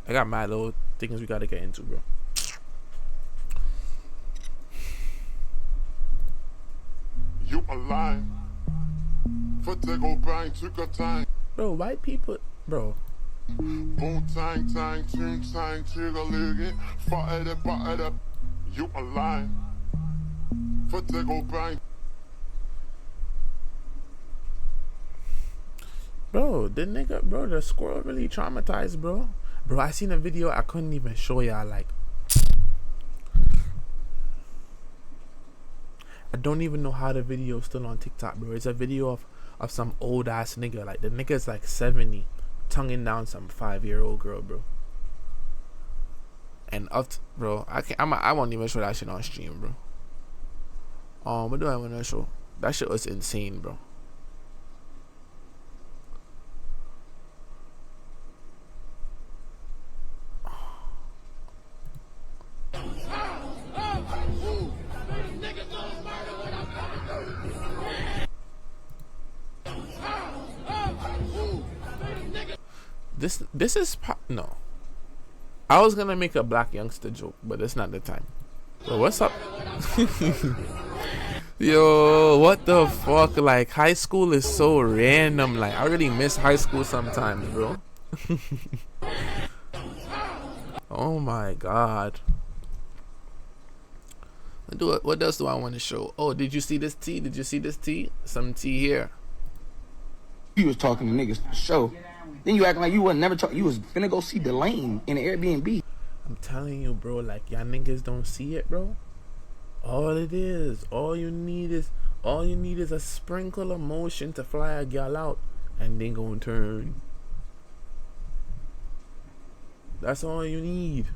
I got mad little things we gotta get into, bro. You alive? For to go bang, took a time. Bro, white people, bro. Boom, tang, tang, tune, tang, trigger, ligget. Fire the butter, the. You alive? For to go bang. Bro, the nigga, bro, the squirrel really traumatized, bro. Bro, I seen a video I couldn't even show y'all, like. I don't even know how the video is still on TikTok, bro. It's a video of some old ass nigga. Like, the nigga's like 70, tonguing down some 5-year-old girl, bro. And bro, I won't even show that shit on stream, bro. What do I want to show? That shit was insane, bro. This is no. I was gonna make a black youngster joke, but it's not the time. Bro, what's up? Yo, what the fuck? Like, high school is so random. Like, I really miss high school sometimes, bro. Oh my god. What else do I want to show? Oh, did you see this tea? Did you see this tea? Some tea here. You was talking to niggas for show. Then you acting like you wasn't never talk. You was finna go see Delane in the Airbnb. I'm telling you, bro. Like, y'all niggas don't see it, bro. All you need is a sprinkle of motion to fly a gal out, and then gon' turn. That's all you need.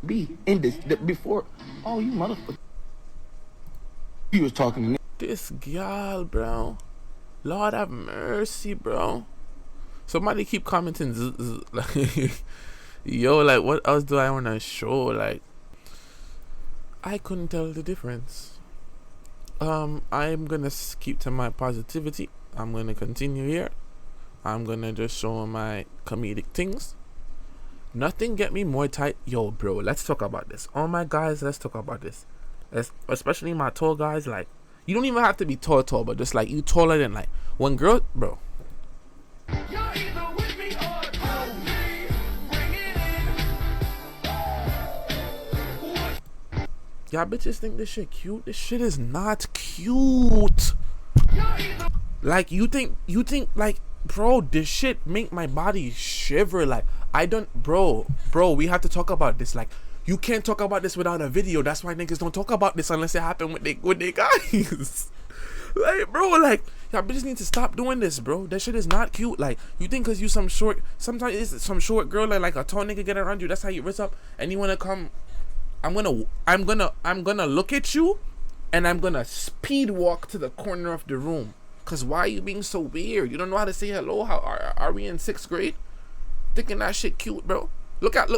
Be in this before. Oh, you motherfucker. You was talking to This gal, bro. Lord have mercy, bro. Somebody keep commenting. Like, yo, like, what else do I want to show? Like, I couldn't tell the difference. I'm gonna keep to my positivity. I'm gonna continue here. I'm gonna just show my comedic things. Nothing get me more tight. Yo, bro, let's talk about this. Oh my guys, let's talk about this. Especially my tall guys. Like, you don't even have to be tall, but just like you taller than like one girl, bro. Y'all bitches think this shit cute. This shit is not cute. Like, you think like, bro, this shit make my body shiver. Like, I don't, bro, we have to talk about this. Like, you can't talk about this without a video. That's why niggas don't talk about this unless it happen with they guys. Like, bro, like, y'all bitches need to stop doing this, bro. That shit is not cute. Like, you think cause you sometimes it's some short girl like a tall nigga get around you, that's how you rise up, and you wanna come. I'm gonna look at you, and I'm gonna speed walk to the corner of the room. Cause why are you being so weird? You don't know how to say hello? How are we in 6th grade? Thinking that shit cute, bro. Look at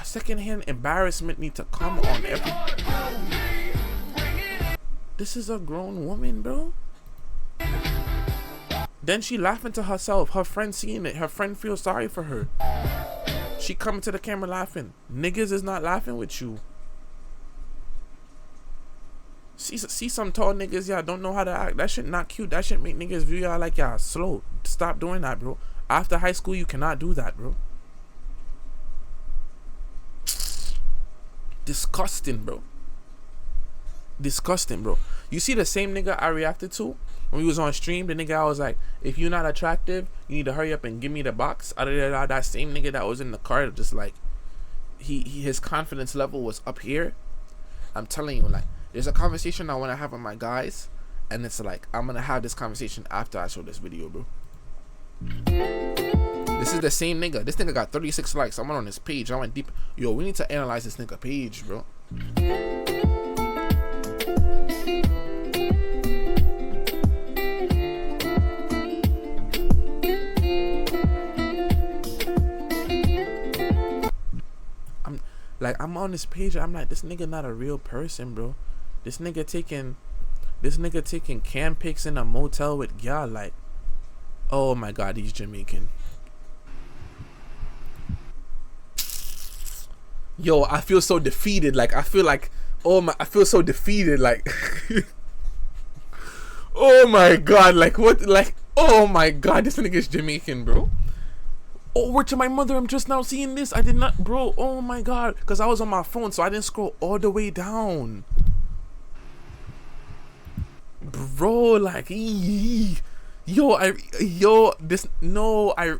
secondhand embarrassment need to come on every. This is a grown woman, bro. Then she laughing to herself. Her friend seeing it. Her friend feels sorry for her. She coming to the camera laughing. Niggas is not laughing with you. See some tall niggas, y'all don't know how to act. That shit not cute. That shit make niggas view y'all like y'all slow. Stop doing that, bro. After high school, you cannot do that, bro. Disgusting, bro. Disgusting, bro. You see the same nigga I reacted to when we was on stream? The nigga I was like, if you're not attractive, you need to hurry up and give me the box. That same nigga that was in the car, just like, his confidence level was up here. I'm telling you, like, there's a conversation I want to have with my guys, and it's like, I'm gonna have this conversation after I show this video, bro. This is the same nigga. This nigga got 36 likes. I went on his page. I went deep. Yo, we need to analyze this nigga page, bro. I'm on this page. I'm like, this nigga not a real person, bro. This nigga taking cam pics in a motel with y'all. Like, Oh my God, he's Jamaican. Yo, I feel so defeated. Like, I feel like, I feel so defeated. Like, oh my God, like what? Like, oh my God, this nigga's Jamaican, bro. Oh, word to my mother, I'm just now seeing this. I did not, bro. Oh my God, because I was on my phone, so I didn't scroll all the way down. Bro, like, yo, I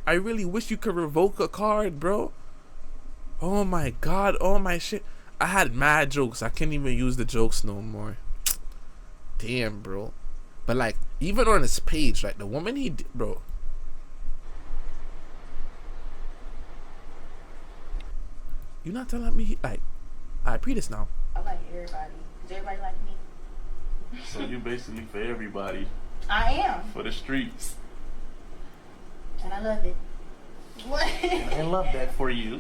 really wish you could revoke a card, bro. Oh my God, oh my shit. I had mad jokes. I can't even use the jokes no more. Damn, bro. But like, even on his page, like the woman he did, bro. You not telling me like, I pre this now. I like everybody. Does everybody like me? So you basically for everybody. I am. For the streets. And I love it. What? I love that for you.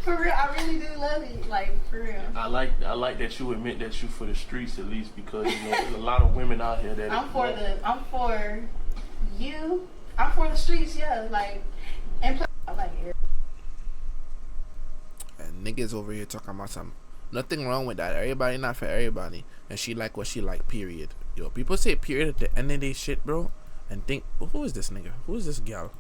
For real, I really do love it. Like, for real. I like that you admit that you for the streets at least, because you know there's a lot of women out here that I'm for you. I'm for the streets, yeah. Like, and plus, I like everybody. And niggas over here talking about some. Nothing wrong with that. Everybody not for everybody. And she like what she like, period. Yo, people say period at the end of their shit, bro. And think, who is this nigga? Who is this gal?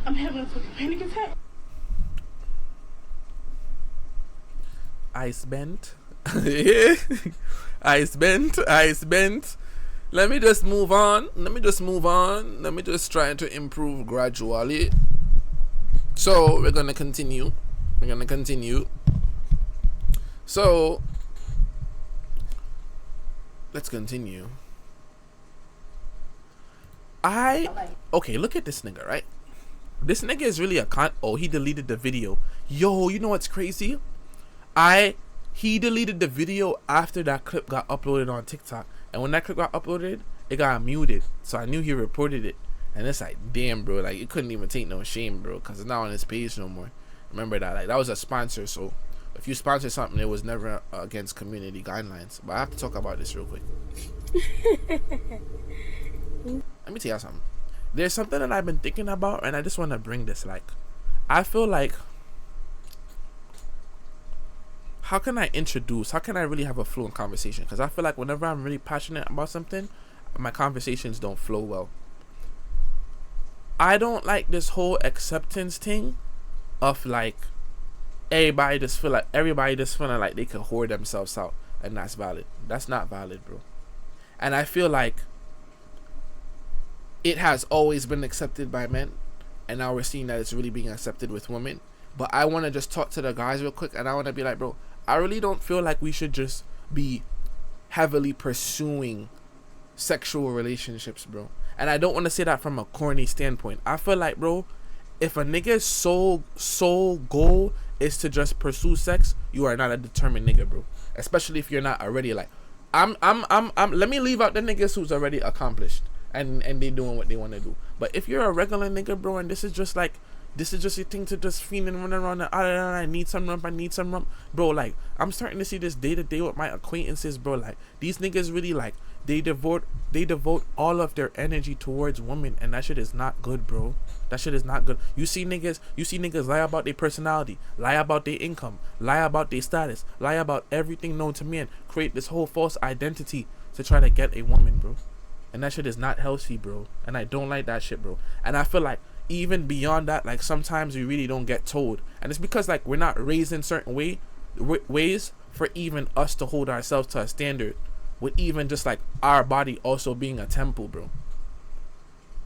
I'm having a fucking panic attack. Ice bent. Ice bent. Let me just move on. Let me just try to improve gradually. So we're gonna continue. So let's continue. Okay, look at this nigga, right? This nigga is really a oh, he deleted the video. Yo, you know what's crazy? He deleted the video after that clip got uploaded on TikTok. And when that clip got uploaded, it got muted. So I knew he reported it. And it's like, damn, bro, like, you couldn't even take no shame, bro, because it's not on his page no more. Remember that, like, that was a sponsor, so if you sponsor something, it was never against community guidelines. But I have to talk about this real quick. Let me tell you something. There's something that I've been thinking about, and I just want to bring this. Like, I feel like, how can I really have a fluent conversation? Because I feel like whenever I'm really passionate about something, my conversations don't flow well. I don't like this whole acceptance thing of like everybody just feeling like they can whore themselves out, and that's valid. That's not valid, bro. And I feel like it has always been accepted by men, and now we're seeing that it's really being accepted with women. But I want to just talk to the guys real quick, and I want to be like, bro, I really don't feel like we should just be heavily pursuing sexual relationships, bro. And I don't want to say that from a corny standpoint. I feel like, bro, if a nigga's sole goal is to just pursue sex, you are not a determined nigga, bro. Especially if you're not already like, let me leave out the niggas who's already accomplished and they doing what they want to do. But if you're a regular nigga, bro, and this is just your thing to just fiend and run around and I need some rump, bro. Like, I'm starting to see this day to day with my acquaintances, bro. Like, these niggas really like they devote all of their energy towards women, and that shit is not good, bro. That shit is not good. You see niggas lie about their personality, lie about their income, lie about their status, lie about everything known to men, create this whole false identity to try to get a woman, bro. And that shit is not healthy, bro. And I don't like that shit, bro. And I feel like even beyond that, like, sometimes we really don't get told, and it's because like we're not raised in certain ways for even us to hold ourselves to a standard, with even just like our body also being a temple, bro.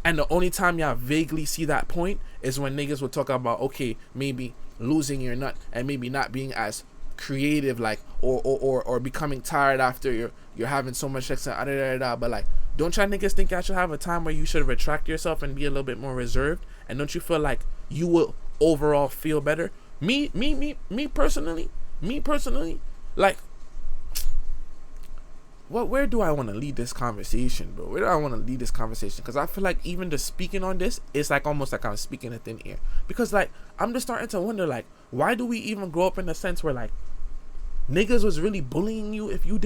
And the only time y'all vaguely see that point is when niggas will talk about, okay, maybe losing your nut and maybe not being as creative, like, or becoming tired after you're having so much sex and but like, don't y'all niggas think y'all should have a time where you should retract yourself and be a little bit more reserved? And don't you feel like you will overall feel better? Me personally, like, where do I want to lead this conversation, bro? Where do I want to lead this conversation? Because I feel like even just speaking on this, it's like almost like I'm speaking in thin air. Because like, I'm just starting to wonder, like, why do we even grow up in a sense where like niggas was really bullying you if you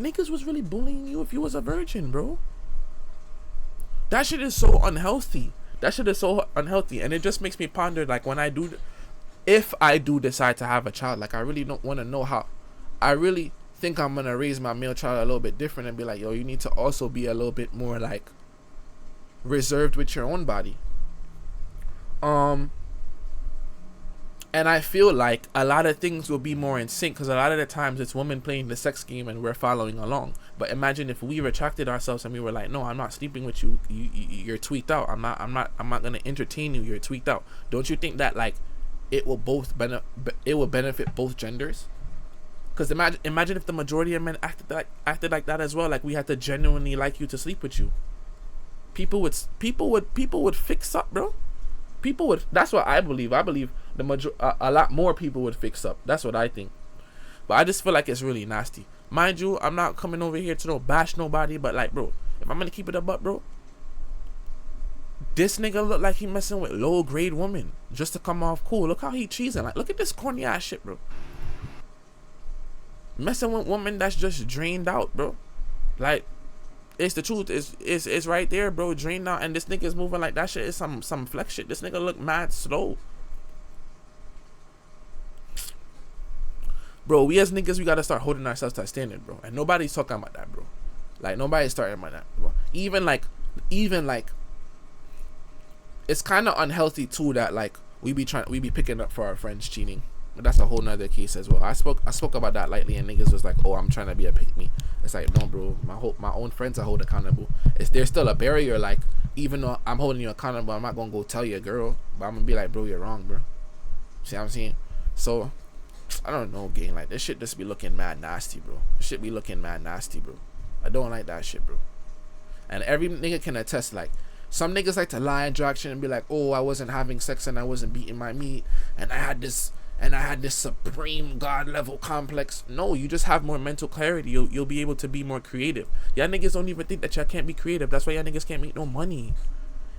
niggas was really bullying you if you was a virgin, bro. That shit is so unhealthy. That shit is so unhealthy, and it just makes me ponder, like, when I do, if I do decide to have a child, like, I really don't want to know how. I really think I'm gonna raise my male child a little bit different and be like, yo, you need to also be a little bit more like reserved with your own body. And I feel like a lot of things will be more in sync, because a lot of the times it's women playing the sex game and we're following along. But imagine if we retracted ourselves and we were like, no, I'm not sleeping with you. You're tweaked out. I'm not gonna entertain you. You're tweaked out. Don't you think that, like, it will benefit both genders? Because imagine if the majority of men acted like that as well. Like, we had to genuinely like you to sleep with you. People would fix up, bro. People would. That's what I believe. I believe a lot more people would fix up. That's what I think. But I just feel like it's really nasty. Mind you, I'm not coming over here to bash nobody, but, like, bro, if I'm gonna keep it up, bro, this nigga look like he messing with low grade women just to come off cool. Look how he cheesing. Like, look at this corny ass shit, bro. Messing with women that's just drained out, bro. Like, it's the truth. It's right there, bro. Drained out, and this nigga's moving like that shit is some flex shit. This nigga look mad slow. Bro, we as niggas, we gotta start holding ourselves to a standard, bro. And nobody's talking about that, bro. Like, nobody's talking about that, bro. Even like, it's kind of unhealthy too that, like, we be picking up for our friends cheating. But that's a whole nother case as well. I spoke about that lightly, and niggas was like, oh, I'm trying to be a pick me. It's like, no, bro. My own friends I hold accountable. There's still a barrier. Like, even though I'm holding you accountable, I'm not gonna go tell you, girl. But I'm gonna be like, bro, you're wrong, bro. See what I'm saying? So, I don't know, gang. Like, this shit just be looking mad nasty, bro. This shit be looking mad nasty, bro. I don't like that shit, bro. And every nigga can attest, like, some niggas like to lie and drag shit and be like, oh, I wasn't having sex and I wasn't beating my meat, and I had this supreme god level complex. No, you just have more mental clarity. You'll be able to be more creative. Y'all niggas don't even think that y'all can't be creative. That's why y'all niggas can't make no money.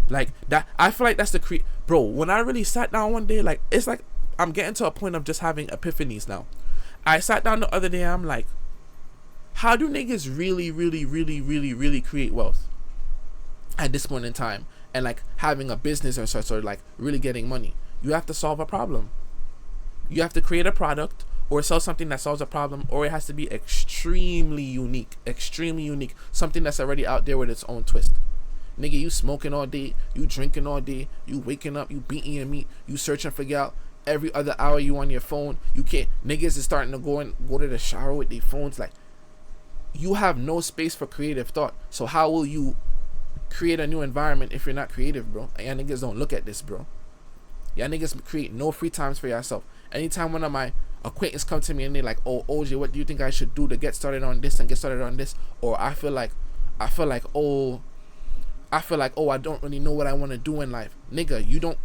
Like that, I feel like that's the bro. When I really sat down one day, like, it's like I'm getting to a point of just having epiphanies now. I sat down the other day, I'm like, how do niggas really create wealth at this point in time, and like having a business or such, or like really getting money? You have to solve a problem. You have to create a product or sell something that solves a problem, or it has to be extremely unique, something that's already out there with its own twist. Nigga, you smoking all day, you drinking all day, you waking up, you beating your meat, you searching for gal. Every other hour you on your phone. You can't. Niggas is starting to go to the shower with their phones. Like, you have no space for creative thought. So how will you create a new environment if you're not creative, bro? And y'all niggas don't look at this, bro. Y'all niggas create no free times for yourself. Anytime one of my acquaintances come to me and they're like, oh, OJ, what do you think I should do to get started on this and get started on this? Or I feel like, oh, I don't really know what I want to do in life. Nigga, you don't.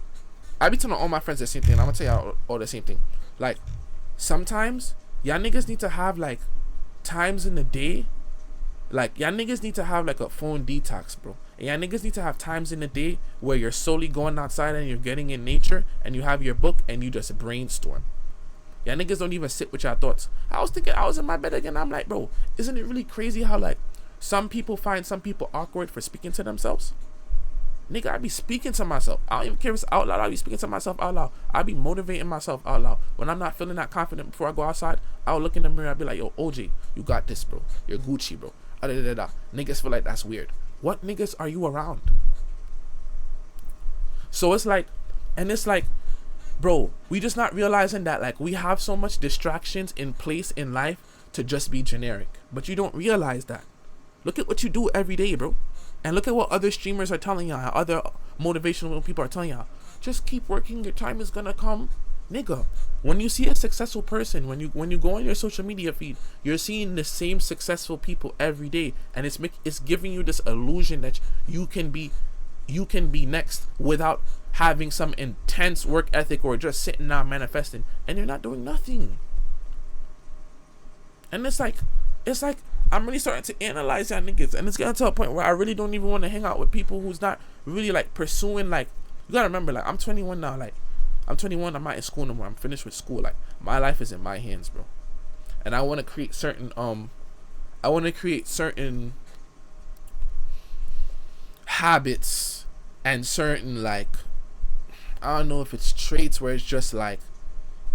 I be telling all my friends the same thing. I'm gonna tell y'all all the same thing. Like, sometimes y'all niggas need to have, like, times in the day. Like, y'all niggas need to have, like, a phone detox, bro. And y'all niggas need to have times in the day where you're solely going outside and you're getting in nature, and you have your book and you just brainstorm. Y'all niggas don't even sit with your thoughts. I was thinking, I was in my bed again. I'm like, bro, isn't it really crazy how, like, some people find some people awkward for speaking to themselves? Nigga, I be speaking to myself. I don't even care if it's out loud. I be speaking to myself out loud. I be motivating myself out loud. When I'm not feeling that confident before I go outside, I'll look in the mirror. I'll be like, yo, OJ, you got this, bro. You're Gucci, bro. Niggas feel like that's weird. What niggas are you around? So it's like, bro, we just not realizing that, like, we have so much distractions in place in life to just be generic. But you don't realize that. Look at what you do every day, bro. And look at what other streamers are telling y'all, other motivational people are telling y'all. Just keep working, your time is gonna come. Nigga, when you see a successful person, when you go on your social media feed, you're seeing the same successful people every day, and it's giving you this illusion that you can be next without having some intense work ethic or just sitting down manifesting, and you're not doing nothing. And it's like I'm really starting to analyze y'all niggas, and it's getting to a point where I really don't even want to hang out with people who's not really, like, pursuing, like, you gotta remember, like, I'm 21 now, like, I'm 21, I'm not in school no more, I'm finished with school, like, my life is in my hands, bro, and I want to create certain I want to create certain habits and certain, like, I don't know if it's traits where it's just like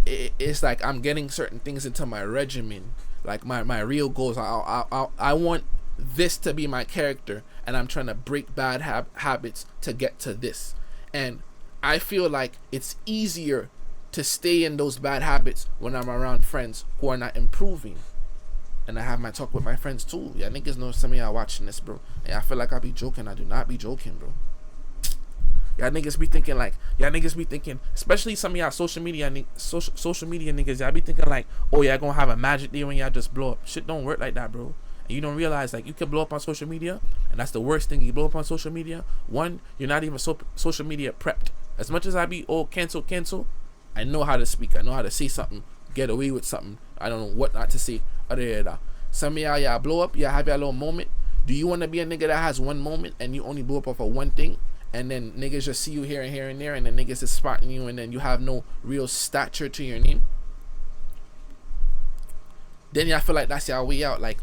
it's like I'm getting certain things into my regimen, like my real goals. I want this to be my character, and I'm trying to break bad habits to get to this. And I feel like it's easier to stay in those bad habits when I'm around friends who are not improving. And I have my talk with my friends too. Yeah, niggas know some of y'all watching this, bro. And I feel like I be joking. I do not be joking, bro. Y'all niggas be thinking, especially some of y'all social media niggas, y'all be thinking like, oh, y'all gonna have a magic day when y'all just blow up. Shit don't work like that, bro. And you don't realize, like, you can blow up on social media, and that's the worst thing. You blow up on social media. One, you're not even social media prepped. As much as I be, oh, cancel, I know how to speak. I know how to say something, get away with something. I don't know what not to say. Some of y'all blow up, y'all have your little moment. Do you want to be a nigga that has one moment and you only blow up off of one thing? And then niggas just see you here and here and there, and then niggas is spotting you, and then you have no real stature to your name. Then y'all feel like that's y'all way out. Like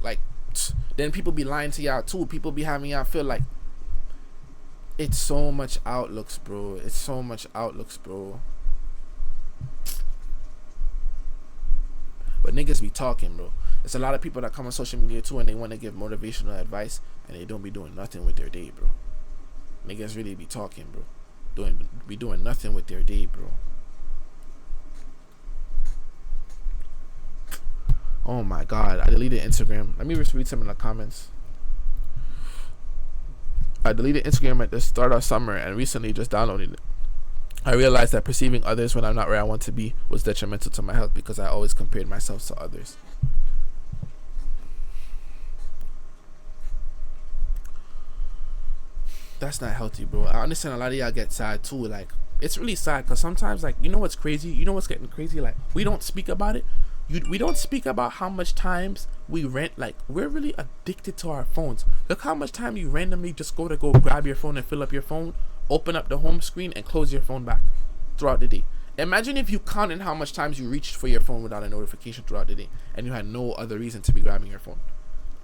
then people be lying to y'all too. People be having y'all feel like it's so much outlooks, bro. It's so much outlooks, bro. But niggas be talking, bro. There's a lot of people that come on social media too, and they want to give motivational advice, and they don't be doing nothing with their day, bro. Niggas really be talking, bro. Doing nothing with their day, bro. Oh my god, I deleted Instagram. Let me just read some in the comments. I deleted Instagram at the start of summer and recently just downloaded it. I realized that perceiving others when I'm not where I want to be was detrimental to my health because I always compared myself to others. That's not healthy, bro. I understand a lot of y'all get sad too. Like, it's really sad because sometimes, like, you know what's crazy? You know what's getting crazy? Like, we don't speak about it. We don't speak about how much times we rent. Like, we're really addicted to our phones. Look how much time you randomly just go grab your phone and fill up your phone, open up the home screen and close your phone back throughout the day. Imagine if you counted how much times you reached for your phone without a notification throughout the day and you had no other reason to be grabbing your phone.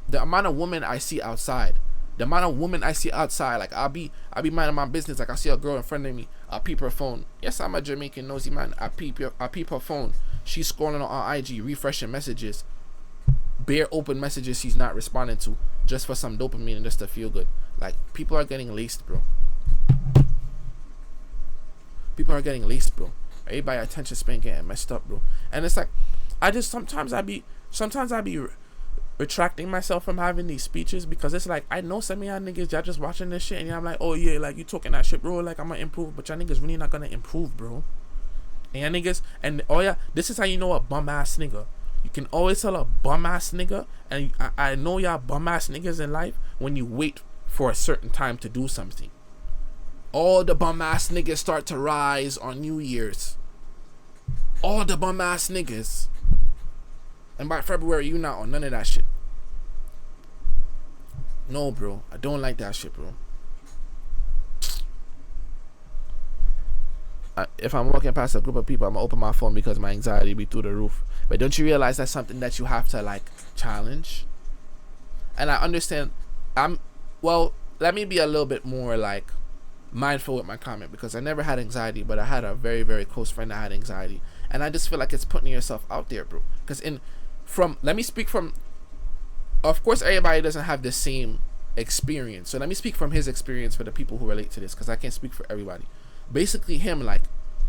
The amount of women I see outside, like, I'll be minding my business, like I see a girl in front of me, I'll peep her phone. Yes, I'm a Jamaican nosy man. I peep her phone. She's scrolling on IG, refreshing messages, bare open messages she's not responding to, just for some dopamine and just to feel good. Like, people are getting laced, bro. Everybody attention span getting messed up, bro. And it's like, sometimes I be retracting myself from having these speeches because it's like, I know some of y'all niggas, y'all just watching this shit and y'all like, oh yeah, like, you talking that shit, bro, like, I'm gonna improve, but y'all niggas really not gonna improve, bro. And y'all niggas, and oh yeah, this is how you know a bum ass nigga. You can always tell a bum ass nigga, and I know y'all bum ass niggas in life when you wait for a certain time to do something. All the bum ass niggas start to rise on New Year's. All the bum ass niggas. And by February, you not on none of that shit. No, bro. I don't like that shit, bro. If I'm walking past a group of people, I'm gonna open my phone because my anxiety be through the roof. But don't you realize that's something that you have to, like, challenge? And I understand. Let me be a little bit more, like, mindful with my comment, because I never had anxiety, but I had a very, very close friend that had anxiety. And I just feel like it's putting yourself out there, bro. Because let me speak from, of course, everybody doesn't have the same experience. So let me speak from his experience for the people who relate to this, because I can't speak for everybody. Basically, him, like,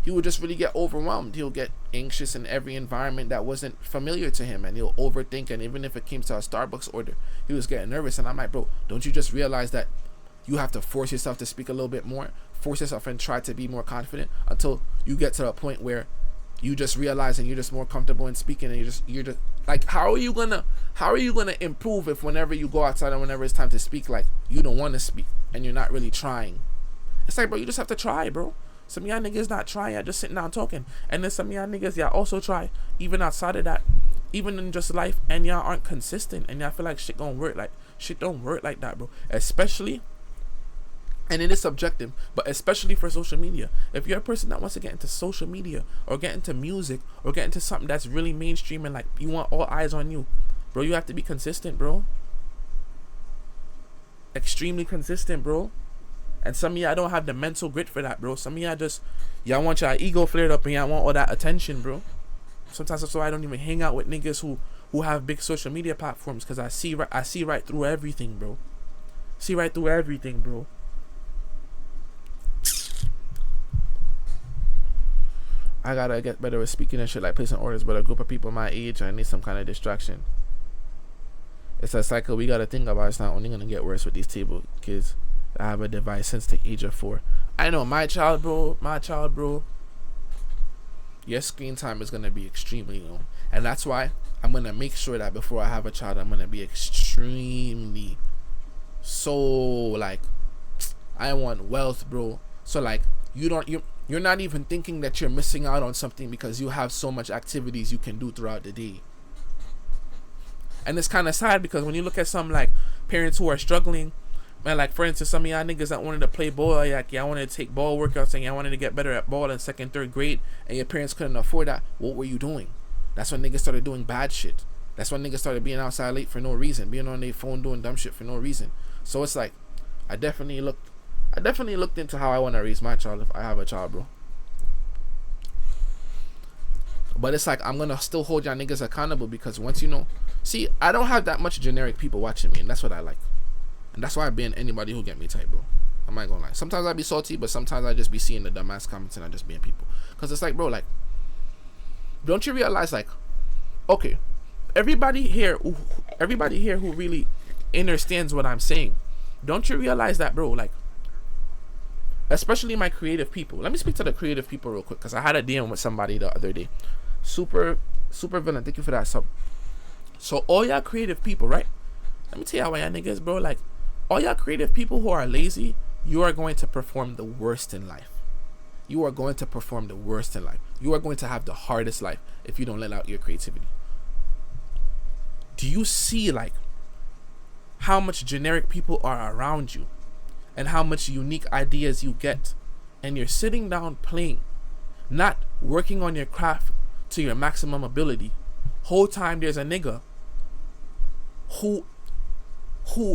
he would just really get overwhelmed. He'll get anxious in every environment that wasn't familiar to him, and he'll overthink. And even if it came to a Starbucks order, he was getting nervous. And I'm like, bro, don't you just realize that you have to force yourself to speak a little bit more, force yourself and try to be more confident until you get to a point where you just realize and you're just more comfortable in speaking, and you're just like, how are you gonna improve if whenever you go outside and whenever it's time to speak, like, you don't want to speak and you're not really trying? It's like, bro, you just have to try, bro. Some of y'all niggas not trying, y'all just sitting down talking. And then some of y'all niggas, y'all also try, even outside of that, even in just life, and y'all aren't consistent, and y'all feel like shit don't work like that, bro. Especially, and it is subjective, but especially for social media. If you're a person that wants to get into social media or get into music or get into something that's really mainstream and, like, you want all eyes on you, bro, you have to be consistent, bro. extremely consistent, bro. And some of y'all don't have the mental grit for that, bro. Some of y'all just, y'all want your ego flared up and y'all want all that attention, bro. Sometimes that's why I don't even hang out with niggas who have big social media platforms, because I see right through everything, bro. See right through everything, bro. I gotta get better with speaking and shit, like placing orders, but a group of people my age, I need some kind of distraction. It's a cycle we gotta think about. It's not only gonna get worse with these table kids that have a device since the age of 4. I know my child, bro, your screen time is gonna be extremely low. And that's why I'm gonna make sure that before I have a child, I'm gonna be extremely like, I want wealth, bro. So like, you're not even thinking that you're missing out on something because you have so much activities you can do throughout the day. And it's kind of sad because when you look at some like parents who are struggling, man, like for instance, some of y'all niggas that wanted to play ball, like y'all wanted to take ball workouts and y'all wanted to get better at ball in 2nd, 3rd grade, and your parents couldn't afford that. What were you doing? That's when niggas started doing bad shit. That's when niggas started being outside late for no reason, being on their phone doing dumb shit for no reason. So it's like, I definitely looked into how I want to raise my child if I have a child, bro. But it's like, I'm gonna still hold y'all niggas accountable, because once you know, see, I don't have that much generic people watching me, and that's what I like. And that's why I ban anybody who get me tight, bro. I'm not gonna lie. Sometimes I be salty, but sometimes I just be seeing the dumbass comments and I just ban people. Cause it's like, bro, like, don't you realize, like, okay, everybody here who really understands what I'm saying, don't you realize that, bro, like, especially my creative people. Let me speak to the creative people real quick, because I had a DM with somebody the other day. Super villain, thank you for that sub. So all y'all creative people, right? Let me tell y'all why y'all niggas, bro, like, all y'all creative people who are lazy, you are going to perform the worst in life. You are going to perform the worst in life. You are going to have the hardest life if you don't let out your creativity. Do you see, like, how much generic people are around you and how much unique ideas you get, and you're sitting down playing, not working on your craft to your maximum ability? Whole time there's a nigga who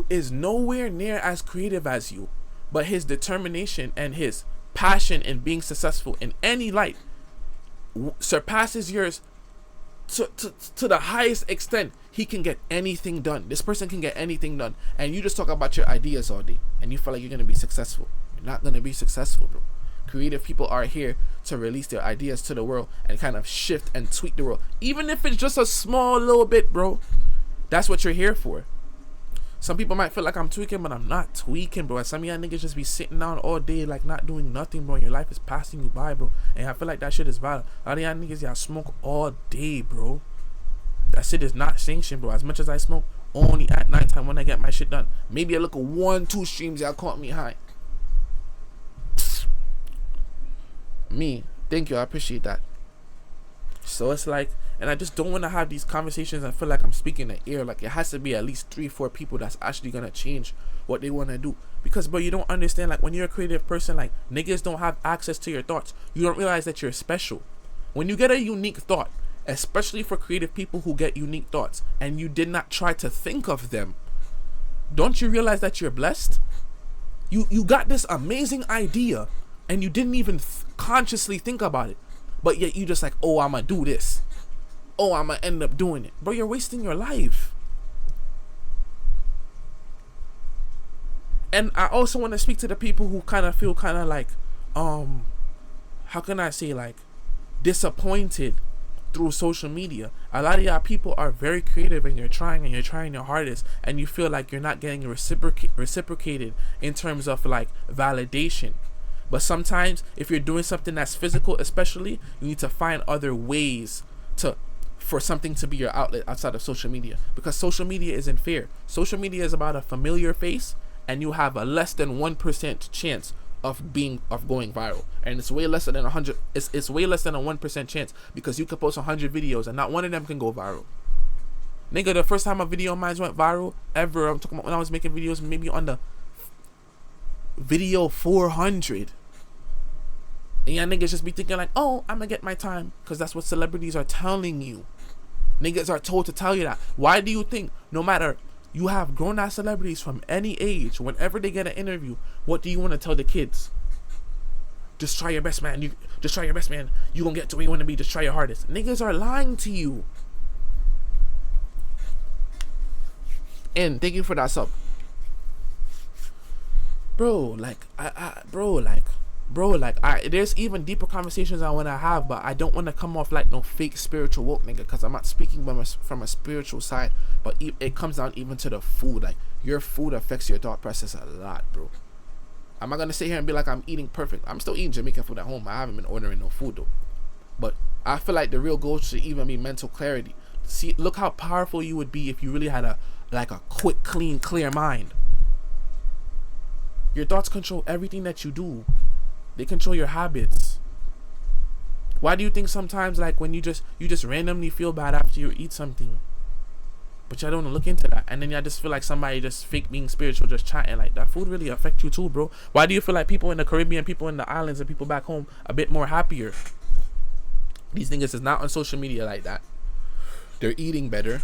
is nowhere near as creative as you, but his determination and his passion in being successful in any light surpasses yours to the highest extent. He can get anything done. This person can get anything done, and you just talk about your ideas all day and you feel like you're gonna be successful. You're not gonna be successful, bro. Creative people are here to release their ideas to the world and kind of shift and tweak the world, even if it's just a small little bit, bro. That's what you're here for. Some people might feel like I'm tweaking, but I'm not tweaking, bro. And some of y'all niggas just be sitting down all day, like, not doing nothing, bro. And your life is passing you by, bro. And I feel like that shit is valid. A lot of y'all niggas, y'all smoke all day, bro. That shit is not sanctioned, bro. As much as I smoke, only at nighttime when I get my shit done. Maybe I look at 1-2 streams, y'all caught me high. Me, thank you, I appreciate that. So it's like, and I just don't want to have these conversations and feel like I'm speaking in the air. Like, it has to be at least 3-4 people that's actually gonna change what they want to do. Because, bro, you don't understand, like, when you're a creative person, like, niggas don't have access to your thoughts. You don't realize that you're special. When you get a unique thought, especially for creative people who get unique thoughts, and you did not try to think of them, don't you realize that you're blessed? You got this amazing idea and you didn't even consciously think about it, but yet you just like, oh, I'm gonna do this, oh, I'm gonna end up doing it. Bro, you're wasting your life. And I also want to speak to the people who kind of feel kind of like, how can I say, like, disappointed through social media. A lot of y'all people are very creative and you're trying your hardest, and you feel like you're not getting reciprocated in terms of like validation. But sometimes if you're doing something that's physical, especially, you need to find other ways for something to be your outlet outside of social media, because social media isn't fair. Social media is about a familiar face, and you have a less than 1% chance of going viral, and it's way less than 100. It's way less than a 1% chance, because you could post 100 videos and not one of them can go viral. Nigga, the first time a video of mine went viral ever, I'm talking about when I was making videos, maybe on the video 400. And y'all niggas just be thinking like, oh, I'm gonna get my time, because that's what celebrities are telling you. Niggas are told to tell you that. Why do you think no matter You have grown ass celebrities from any age. Whenever they get an interview, what do you want to tell the kids? Just try your best, man. You just try your best, man. You gonna get to where you want to be. Just try your hardest. Niggas are lying to you. And thank you for that sub, bro. There's even deeper conversations I want to have, but I don't want to come off like no fake spiritual woke nigga, because I'm not speaking from a spiritual side, but it comes down even to the food. Like, your food affects your thought process a lot, bro. I'm not gonna sit here and be like I'm eating perfect. I'm still eating Jamaican food at home. I haven't been ordering no food though. But I feel like the real goal should even be mental clarity. See, look how powerful you would be if you really had a quick, clean, clear mind. Your thoughts control everything that you do. They control your habits. Why do you think sometimes, like, when you just randomly feel bad after you eat something, but y'all don't look into that, and then y'all just feel like somebody just fake being spiritual, just chatting? Like, that food really affect you too, bro. Why do you feel like people in the Caribbean, people in the islands, and people back home a bit more happier? These niggas is not on social media like that. They're eating better.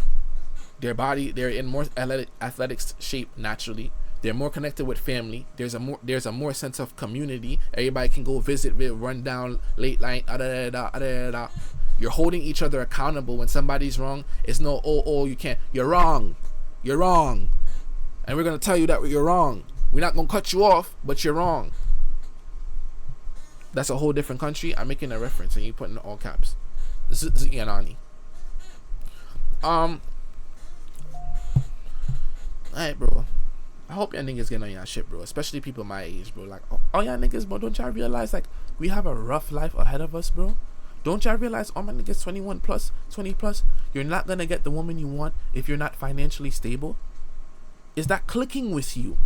They're in more athletic shape naturally. They're more connected with family. There's a more sense of community. Everybody can go visit, run down late night. You're holding each other accountable. When somebody's wrong, it's no you can't. You're wrong, and we're gonna tell you that you're wrong. We're not gonna cut you off, but you're wrong. That's a whole different country. I'm making a reference, and you put in all caps. Zianani. Alright, bro. I hope y'all niggas get on y'all shit, bro. Especially people my age, bro. Like, all y'all niggas, bro, don't y'all realize, like, we have a rough life ahead of us, bro? Don't y'all realize, all my niggas 21 plus, 20 plus, you're not gonna get the woman you want if you're not financially stable? Is that clicking with you?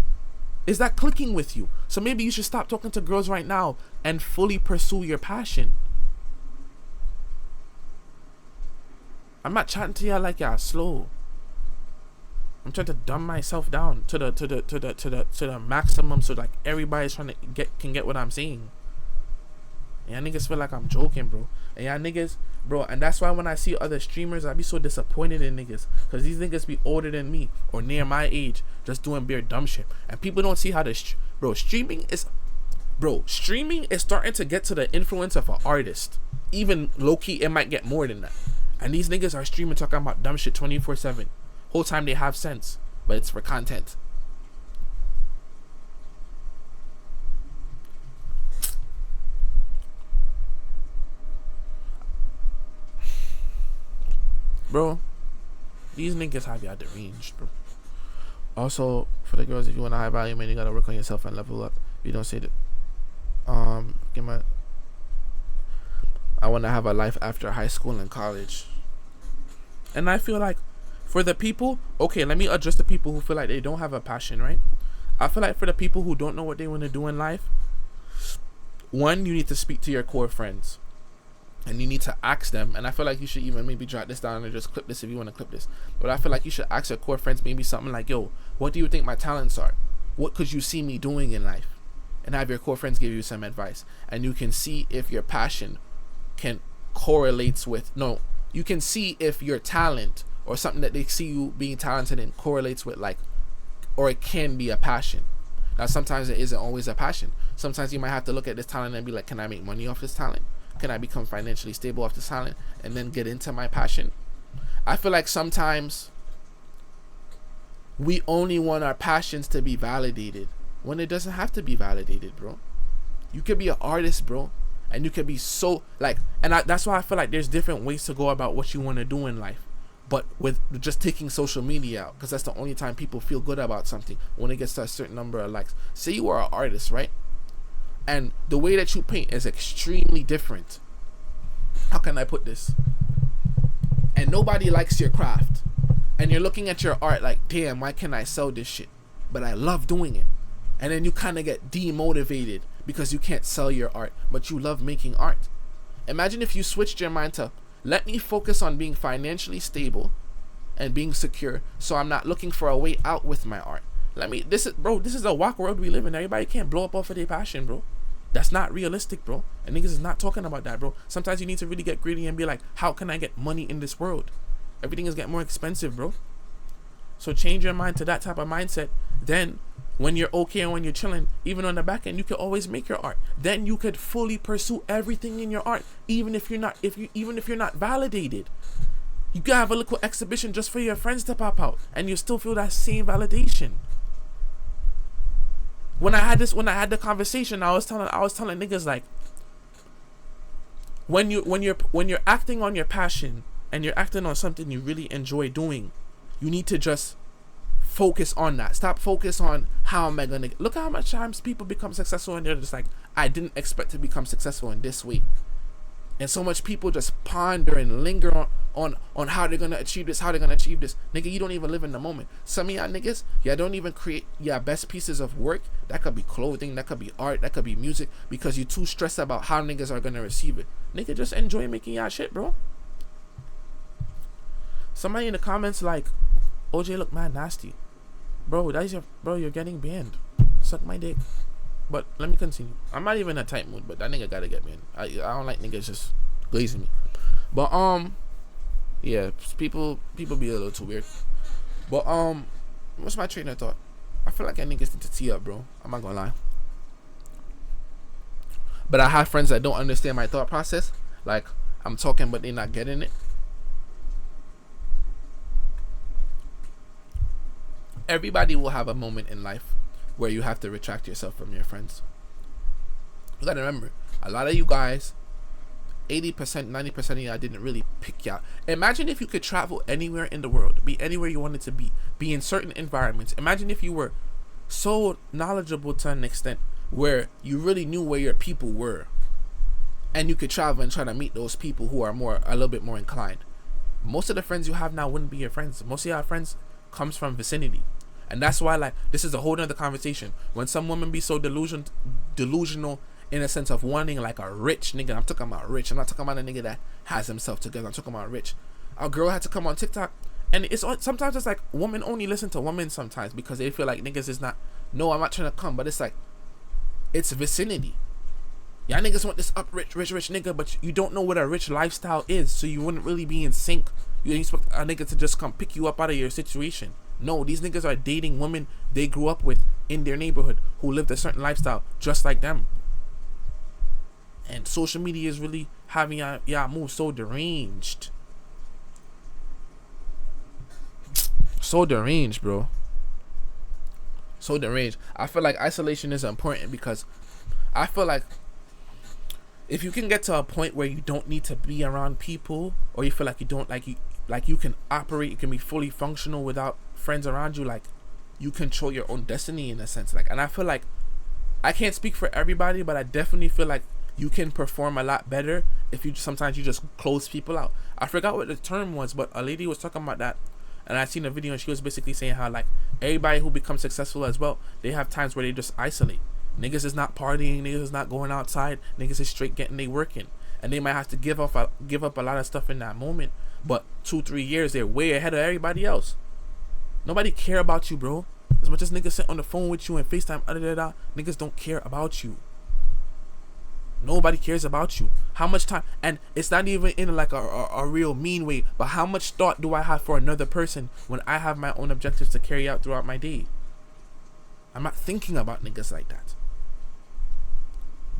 So maybe you should stop talking to girls right now and fully pursue your passion. I'm not chatting to y'all like y'all slow. I'm trying to dumb myself down to the maximum, so like everybody's trying to get what I'm saying. And y'all niggas feel like I'm joking, bro. And y'all niggas, bro, and that's why when I see other streamers, I be so disappointed in niggas, cause these niggas be older than me or near my age, just doing bare dumb shit. And people don't see how this, streaming is starting to get to the influence of an artist. Even low key, it might get more than that. And these niggas are streaming talking about dumb shit 24/7. Whole time they have sense, but it's for content. Bro, these niggas have y'all deranged, bro. Also, for the girls, if you want a high value man, you gotta work on yourself and level up. You don't say that. I want to have a life after high school and college. And I feel like, for the people, okay, let me address the people who feel like they don't have a passion, right? I feel like for the people who don't know what they want to do in life, one, you need to speak to your core friends. And you need to ask them, and I feel like you should even maybe jot this down and just clip this if you want to clip this. But I feel like you should ask your core friends maybe something like, yo, what do you think my talents are? What could you see me doing in life? And have your core friends give you some advice. And you can see if your passion you can see if your talent or something that they see you being talented in correlates with, like, or it can be a passion. Now, sometimes it isn't always a passion. Sometimes you might have to look at this talent and be like, can I make money off this talent? Can I become financially stable off this talent and then get into my passion? I feel like sometimes we only want our passions to be validated when it doesn't have to be validated, bro. You could be an artist, bro, and you could be so, like, and that's why I feel like there's different ways to go about what you want to do in life. But with just taking social media out, because that's the only time people feel good about something, when it gets to a certain number of likes. Say you are an artist, right? And the way that you paint is extremely different. How can I put this? And nobody likes your craft. And you're looking at your art like, damn, why can't I sell this shit? But I love doing it. And then you kind of get demotivated because you can't sell your art, but you love making art. Imagine if you switched your mind to, let me focus on being financially stable and being secure, so I'm not looking for a way out with my art. This is a walk world we live in. Everybody can't blow up off of their passion, bro. That's not realistic, bro. And niggas is not talking about that, bro. Sometimes you need to really get greedy and be like, how can I get money in this world? Everything is getting more expensive, bro. So change your mind to that type of mindset. Then when you're okay and when you're chilling, even on the back end, you can always make your art. Then you could fully pursue everything in your art, even if you're not validated. You can have a little exhibition just for your friends to pop out, and you still feel that same validation. When I had the conversation, I was telling niggas, like, when you're acting on your passion and you're acting on something you really enjoy doing, you need to just focus on that. Stop focus on how am I gonna look at how much times people become successful and they're just like, I didn't expect to become successful in this way. And so much people just ponder and linger on how they're gonna achieve this, Nigga, you don't even live in the moment. Some of y'all niggas, y'all don't even create your best pieces of work. That could be clothing, that could be art, that could be music, because you're too stressed about how niggas are gonna receive it. Nigga, just enjoy making y'all shit, bro. Somebody in the comments like, OJ look mad nasty. Bro, you're getting banned. Suck my dick. But let me continue. I'm not even in a tight mood, but that nigga gotta get banned. I don't like niggas just glazing me. But yeah, people be a little too weird. But what's my train of thought? I feel like niggas need to tee up, bro. I'm not gonna lie. But I have friends that don't understand my thought process. Like, I'm talking but they're not getting it. Everybody will have a moment in life where you have to retract yourself from your friends. You gotta remember, a lot of you guys, 80%, 90% of y'all didn't really pick y'all. Imagine if you could travel anywhere in the world, be anywhere you wanted to be in certain environments. Imagine if you were so knowledgeable to an extent where you really knew where your people were, and you could travel and try to meet those people who are a little bit more inclined. Most of the friends you have now wouldn't be your friends. Most of your friends comes from vicinity. And that's why, like, this is a whole nother conversation. When some women be so delusional in a sense of wanting like a rich nigga. I'm talking about rich. I'm not talking about a nigga that has himself together. I'm talking about rich. A girl had to come on TikTok, and sometimes it's like women only listen to women sometimes because they feel like niggas is not. No, I'm not trying to come, but it's like, it's vicinity. Y'all niggas want this rich nigga, but you don't know what a rich lifestyle is, so you wouldn't really be in sync. You expect a nigga to just come pick you up out of your situation. No, these niggas are dating women they grew up with in their neighborhood who lived a certain lifestyle just like them. And social media is really having y'all move so deranged. So deranged, bro. So deranged. I feel like isolation is important because I feel like if you can get to a point where you don't need to be around people, or you feel like you can operate, you can be fully functional without friends around you, like you control your own destiny in a sense. Like, and I feel like I can't speak for everybody, but I definitely feel like you can perform a lot better if you sometimes you just close people out. I forgot what the term was, but a lady was talking about that, and I seen a video and she was basically saying how like everybody who becomes successful as well, they have times where they just isolate. Niggas is not partying, niggas is not going outside, niggas is straight getting they working, and they might have to give up a lot of stuff in that moment, but 2-3 years they're way ahead of everybody else. Nobody care about you, bro. As much as niggas sit on the phone with you and FaceTime, niggas don't care about you. Nobody cares about you. How much time, and it's not even in like a real mean way, but how much thought do I have for another person when I have my own objectives to carry out throughout my day? I'm not thinking about niggas like that.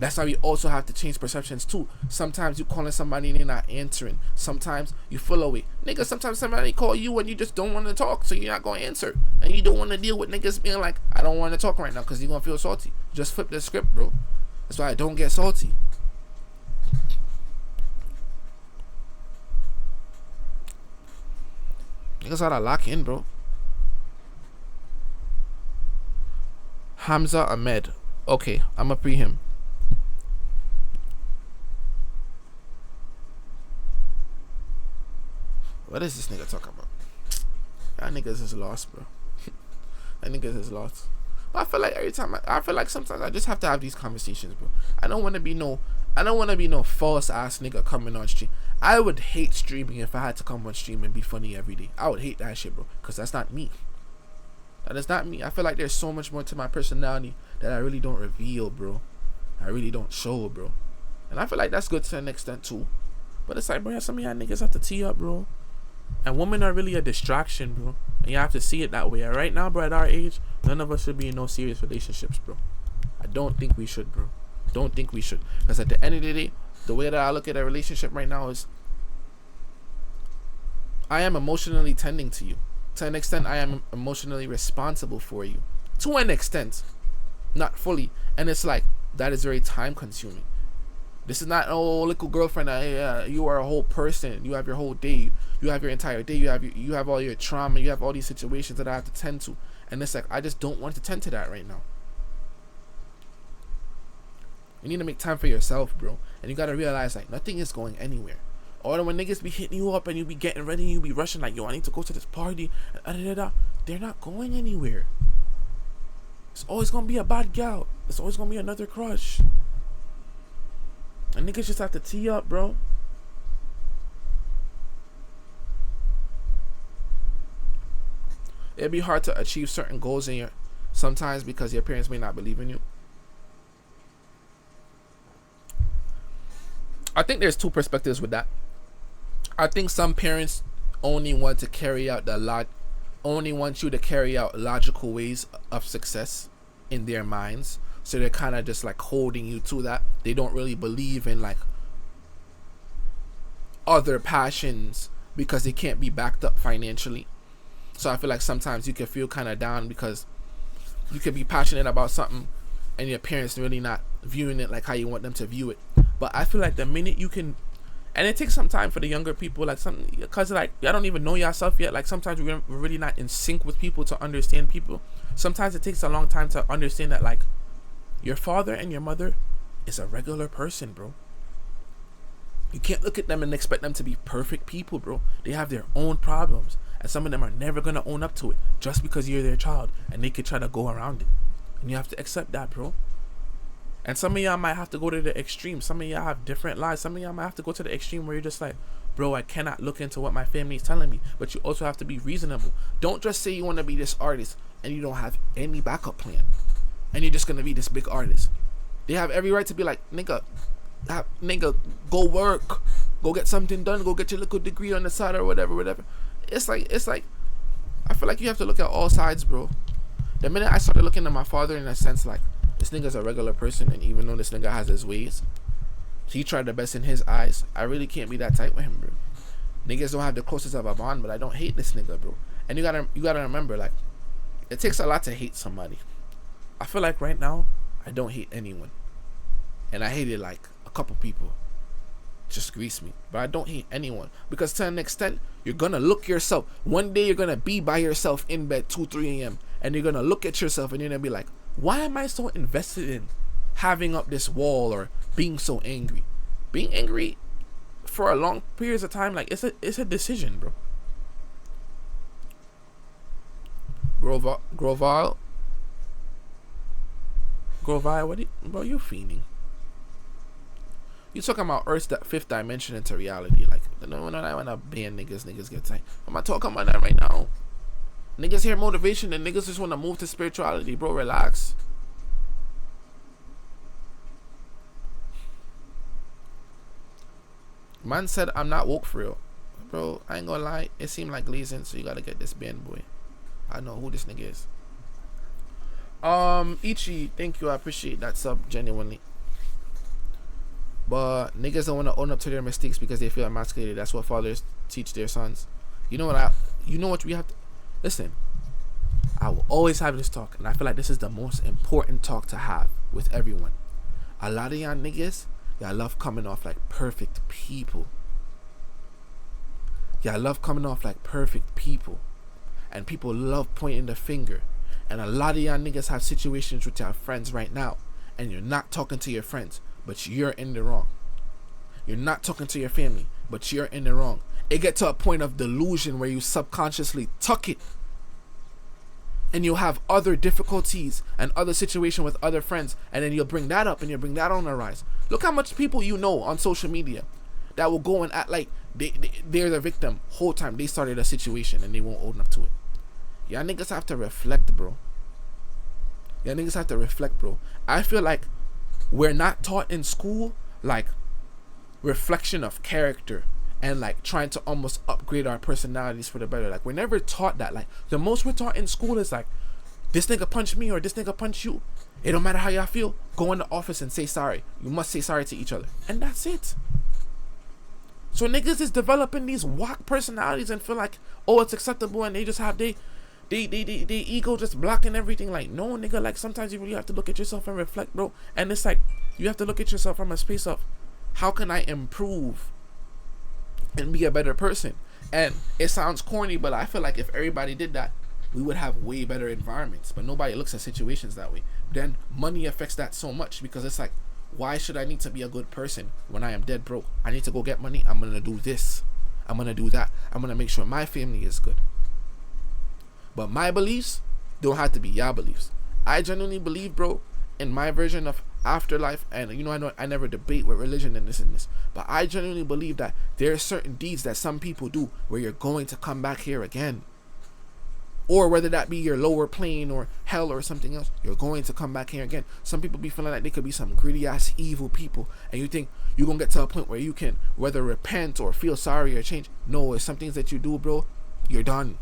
That's why we also have to change perceptions too. Sometimes you calling somebody and they're not answering. Sometimes you feel away. Nigga, sometimes somebody call you and you just don't want to talk, so you're not going to answer. And you don't want to deal with niggas being like, I don't want to talk right now because you're going to feel salty. Just flip the script, bro. That's why I don't get salty. Niggas gotta lock in, bro. Hamza Ahmed. Okay, I'ma pre him. What is this nigga talking about? That niggas is lost, bro. That niggas is lost. But I feel like every time I feel like sometimes I just have to have these conversations, bro. I don't want to be no false ass nigga coming on stream. I would hate streaming if I had to come on stream and be funny every day. I would hate that shit, bro, because that's not me. That is not me. I feel like there's so much more to my personality that I really don't reveal, bro. I really don't show, bro. And I feel like that's good to an extent too. But it's like, bro, some of y'all niggas have to tee up, bro. And women are really a distraction, bro. And you have to see it that way. And right now, bro, at our age, none of us should be in no serious relationships, bro. I don't think we should, bro. Don't think we should. Because at the end of the day, the way that I look at a relationship right now is I am emotionally tending to you. To an extent, I am emotionally responsible for you. To an extent. Not fully. And it's like, that is very time consuming. This is not, oh, little girlfriend, you are a whole person. You have your whole day. You have your entire day. You have all your trauma. You have all these situations that I have to tend to. And it's like, I just don't want to tend to that right now. You need to make time for yourself, bro. And you got to realize, like, nothing is going anywhere. Or when niggas be hitting you up and you be getting ready and you be rushing, like, yo, I need to go to this party. They're not going anywhere. It's always going to be a bad gal. It's always going to be another crush. And niggas just have to tee up, bro. It'd be hard to achieve certain goals in your sometimes because your parents may not believe in you. I think there's two perspectives with that. I think some parents only want you to carry out logical ways of success in their minds. So they're kind of just like holding you to that. They don't really believe in like other passions because they can't be backed up financially. So I feel like sometimes you can feel kind of down because you could be passionate about something and your parents really not viewing it like how you want them to view it. But I feel like the minute you can, and it takes some time for the younger people, like something, because like y'all don't even know yourself yet. Like sometimes we're really not in sync with people to understand people. Sometimes it takes a long time to understand that like your father and your mother is a regular person, bro. You can't look at them and expect them to be perfect people, bro. They have their own problems, and some of them are never gonna own up to it just because you're their child, and they could try to go around it, and you have to accept that, bro. And some of y'all might have to go to the extreme. Some of y'all have different lives. Some of y'all might have to go to the extreme where you're just like, bro, I cannot look into what my family is telling me. But you also have to be reasonable. Don't just say you want to be this artist and you don't have any backup plan, and you're just gonna be this big artist. They have every right to be like, nigga, go work, go get something done, go get your little degree on the side or whatever. It's like I feel like you have to look at all sides, bro. The minute I started looking at my father in a sense like, this nigga's a regular person, and even though this nigga has his ways, he tried the best in his eyes. I really can't be that tight with him, bro. Niggas don't have the closest of a bond, but I don't hate this nigga, bro. And you gotta remember, like, it takes a lot to hate somebody. I feel like right now, I don't hate anyone. And I hated like a couple people. Just grease me. But I don't hate anyone. Because to an extent, you're gonna look yourself. One day you're gonna be by yourself in bed 2-3 a.m. And you're gonna look at yourself and you're gonna be like, why am I so invested in having up this wall or being so angry? Being angry for a long periods of time, like it's a decision, bro. Grovile, what bro, you fiending? You talking about Earth's that fifth dimension into reality? Like, no, when I wanna ban niggas get tight. I'm not talking about that right now. Niggas hear motivation and niggas just want to move to spirituality, bro. Relax. Man said I'm not woke for real. Bro, I ain't gonna lie. It seemed like glazing, so you gotta get this band, boy. I know who this nigga is. Ichi, thank you. I appreciate that sub, genuinely. But niggas don't want to own up to their mistakes because they feel emasculated. That's what fathers teach their sons. You know what we have to... Listen, I will always have this talk, and I feel like this is the most important talk to have with everyone. A lot of y'all niggas, y'all love coming off like perfect people. Y'all love coming off like perfect people. And people love pointing the finger. And a lot of y'all niggas have situations with your friends right now, and you're not talking to your friends, but you're in the wrong. You're not talking to your family, but you're in the wrong. It get to a point of delusion where you subconsciously tuck it, and you'll have other difficulties and other situation with other friends, and then you'll bring that up and you'll bring that on the rise. Look how much people you know on social media that will go and act like they're the victim whole time they started a situation and they won't own up to it. Y'all niggas have to reflect, bro. Y'all niggas have to reflect, bro. I feel like we're not taught in school like reflection of character and like trying to almost upgrade our personalities for the better. Like we're never taught that. Like the most we're taught in school is like, this nigga punch me or this nigga punch you. It don't matter how y'all feel. Go in the office and say sorry. You must say sorry to each other, and that's it. So niggas is developing these whack personalities and feel like, oh, it's acceptable, and they just have they ego just blocking everything. Like, no, nigga, like sometimes you really have to look at yourself and reflect, bro. And it's like you have to look at yourself from a space of, how can I improve and be a better person? And it sounds corny, but I feel like if everybody did that, we would have way better environments. But nobody looks at situations that way. Then money affects that so much, because it's like, why should I need to be a good person when I am dead broke? I need to go get money. I'm gonna do this, I'm gonna do that, I'm gonna make sure my family is good. But my beliefs don't have to be your beliefs. I genuinely believe, bro, in my version of afterlife. And you know I never debate with religion and this, but I genuinely believe that there are certain deeds that some people do where you're going to come back here again. Or whether that be your lower plane or hell or something else, you're going to come back here again. Some people be feeling like they could be some greedy ass evil people, and you think you're gonna get to a point where you can whether repent or feel sorry or change. No, it's some things that you do, bro, you're done.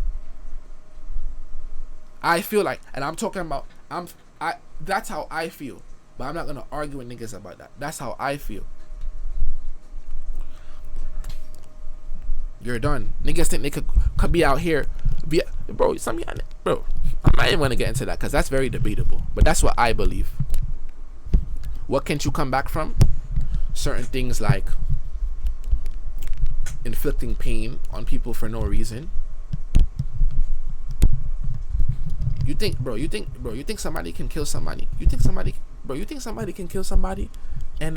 I feel like, and I'm talking about, that's how I feel. But I'm not gonna argue with niggas about that. That's how I feel. You're done. Niggas think they could be out here, bro. Bro, I'm not even gonna get into that because that's very debatable. But that's what I believe. What can't you come back from? Certain things like inflicting pain on people for no reason. You think somebody can kill somebody? You think somebody can kill somebody and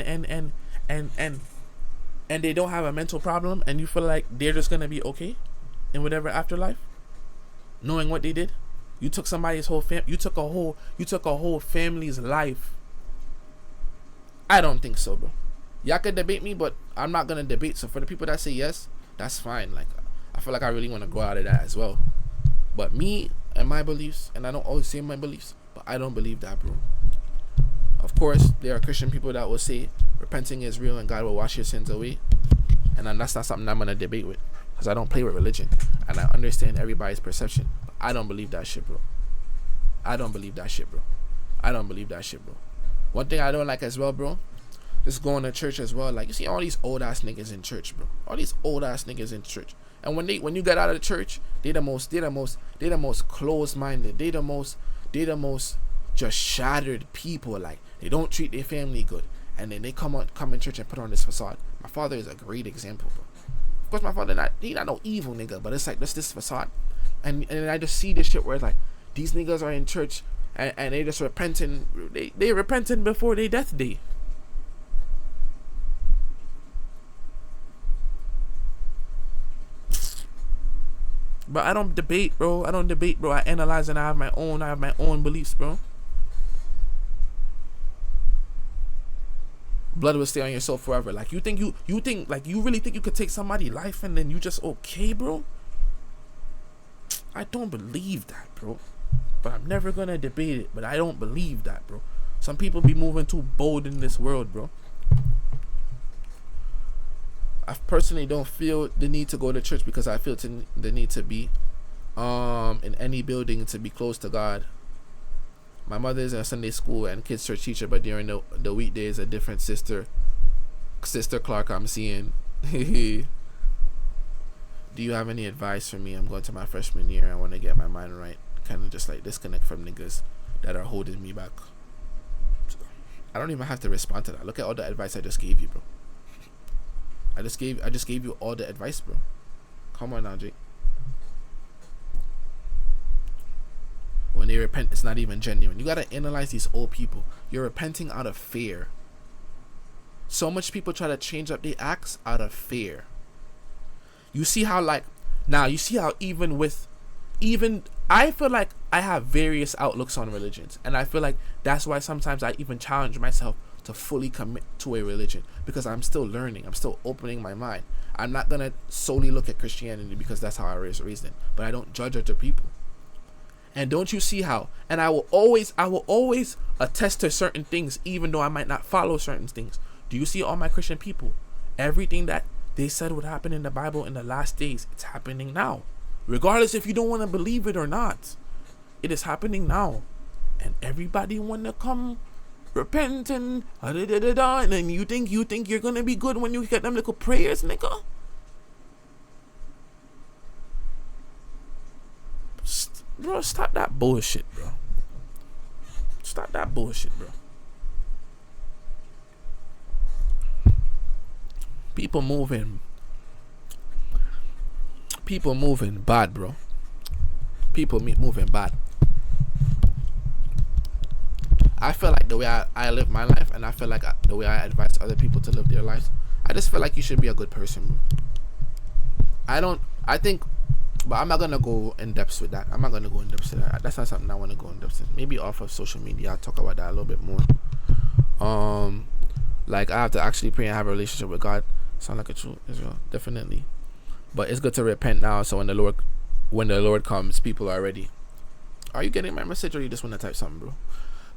they don't have a mental problem, and you feel like they're just gonna be okay in whatever afterlife, knowing what they did? You took somebody's whole you took a whole family's life. I don't think so, bro. Y'all can debate me, but I'm not gonna debate. So for the people that say yes, that's fine. Like, I feel like I really want to go out of that as well. But me and my beliefs, and I don't always say my beliefs, but I don't believe that, bro. Of course, there are Christian people that will say repenting is real and God will wash your sins away, and then that's not something I'm gonna debate with, because I don't play with religion, and I understand everybody's perception. But I don't believe that shit, bro. I don't believe that shit, bro. One thing I don't like as well, bro, just going to church as well. Like, you see all these old ass niggas in church, bro. And when you get out of the church, they the most closed minded. They the most just shattered people. Like, they don't treat their family good, and then they come in church and put on this facade. My father is a great example, bro. Of course, my father he not no evil nigga, but it's like this facade, and I just see this shit where it's like these niggas are in church and they just repenting. They repenting before their death day. But I don't debate, bro. I analyze, and I have my own beliefs, bro. Blood will stay on your soul forever. Like, you really think you could take somebody's life and then you just okay, bro? I don't believe that, bro. But I'm never gonna debate it. But I don't believe that, bro. Some people be moving too bold in this world, bro. I personally don't feel the need to go to church, because I feel the need to be in any building to be close to God. My mother is a Sunday school and kids church teacher, but during the weekdays, a different sister Clark I'm seeing. Do you have any advice for me? I'm going to my freshman year. I want to get my mind right. Kind of just like disconnect from niggas that are holding me back. I don't even have to respond to that. Look at all the advice I just gave you, bro. I just gave you all the advice, bro. Come on now, Jake. When they repent, it's not even genuine. You gotta analyze these old people. You're repenting out of fear. So much people try to change up their acts out of fear. You see how even I feel like I have various outlooks on religions, and I feel like that's why sometimes I even challenge myself to fully commit to a religion, because I'm still learning. I'm still opening my mind. I'm not gonna solely look at Christianity because that's how I was raised in, but I don't judge other people. And don't you see how? And I will always attest to certain things, even though I might not follow certain things. Do you see all my Christian people? Everything that They said what happened in the Bible in the last days. It's happening now. Regardless if you don't want to believe it or not. It is happening now. And everybody want to come repenting. And then you think you're going to be good when you get them little prayers, nigga? Bro, stop that bullshit, bro. Stop that bullshit, bro. People moving bad, bro. People moving bad. I feel like the way I live my life, and I feel like the way I advise other people to live their lives, I just feel like you should be a good person, bro. But I'm not gonna go in depth with that. That's not something I want to go in depth with. Maybe off of social media, I'll talk about that a little bit more. Like I have to actually pray and have a relationship with God. Sound like a true Israel, definitely. But it's good to repent now, so when the Lord comes, people are ready. Are you getting my message, or you just want to type something, bro?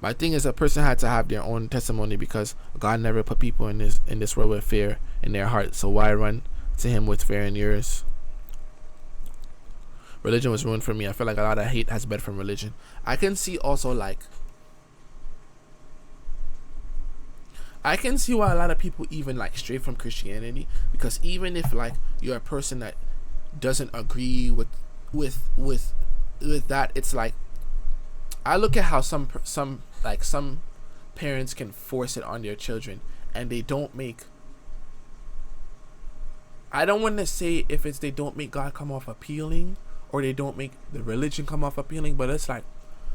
My thing is, a person had to have their own testimony, because God never put people in this world with fear in their heart. So why run to Him with fear in yours? Religion was ruined for me. I feel like a lot of hate has bred from religion. I can see also, like, I can see why a lot of people even like stray from Christianity, because even if like you're a person that doesn't agree with that, it's like, I look at how some parents can force it on their children, and they don't make, I don't want to say if it's they don't make God come off appealing, or they don't make the religion come off appealing, but it's like,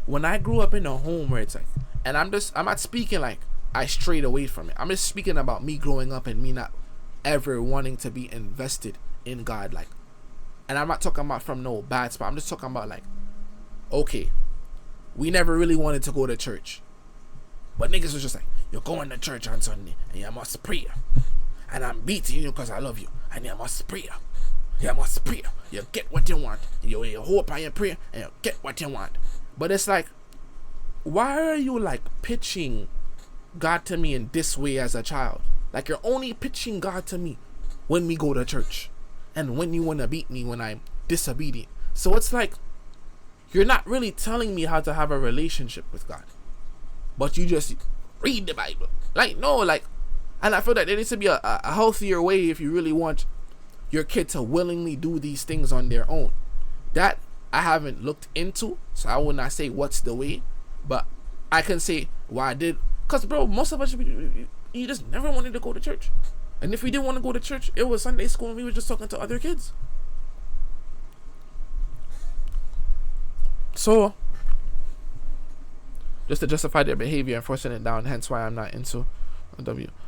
when I grew up in a home where it's like, and I'm not speaking like I strayed away from it. I'm just speaking about me growing up and me not ever wanting to be invested in God, like, and I'm not talking about from no bad spot. I'm just talking about like, okay, we never really wanted to go to church, but niggas was just like, you're going to church on Sunday and you must pray, and I'm beating you because I love you, and you must pray. You must pray. You get what you want. You hope and you pray and you get what you want. But it's like, why are you like pitching God to me in this way as a child? Like, you're only pitching God to me when we go to church, and when you want to beat me when I'm disobedient. So it's like, you're not really telling me how to have a relationship with God, but you just read the Bible. Like, no, like, and I feel that there needs to be a healthier way if you really want your kid to willingly do these things on their own. That I haven't looked into, so I will not say what's the way, but I can say why I did. Because, bro, most of us, you just never wanted to go to church. And if we didn't want to go to church, it was Sunday school and we were just talking to other kids. So, just to justify their behavior and forcing it down, hence why I'm not into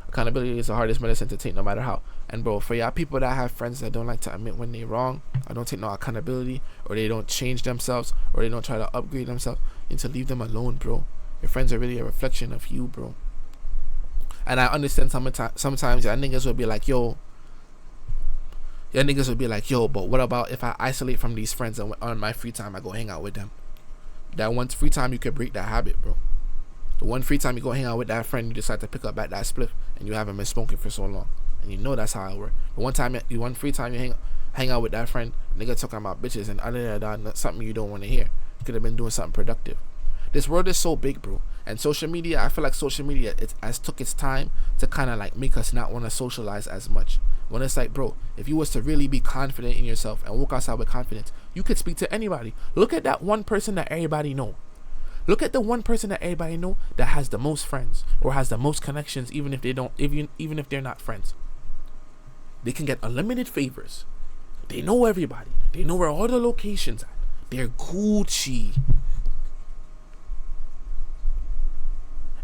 accountability is the hardest medicine to take, no matter how. And bro, for y'all people that have friends that don't like to admit when they're wrong, or don't take no accountability, or they don't change themselves, or they don't try to upgrade themselves, you need to leave them alone, bro. Your friends are really a reflection of you, bro. And I understand sometimes y'all niggas will be like, yo, but what about if I isolate from these friends and on my free time I go hang out with them? That one free time you could break that habit, bro. The one free time you go hang out with that friend, you decide to pick up that spliff, and you haven't been smoking for so long, and you know that's how it works. The one free time you hang out with that friend, nigga talking about bitches and other than that, something you don't want to hear. You could have been doing something productive. This world is so big, bro, and social media, I feel like social media, it has took its time to kind of like make us not want to socialize as much. When it's like, bro, if you was to really be confident in yourself and walk outside with confidence, you could speak to anybody. Look at that one person that everybody know. Look at the one person that everybody know that has the most friends or has the most connections, even if if they're not friends. They can get unlimited favors. They know everybody. They know where all the locations at. They're Gucci.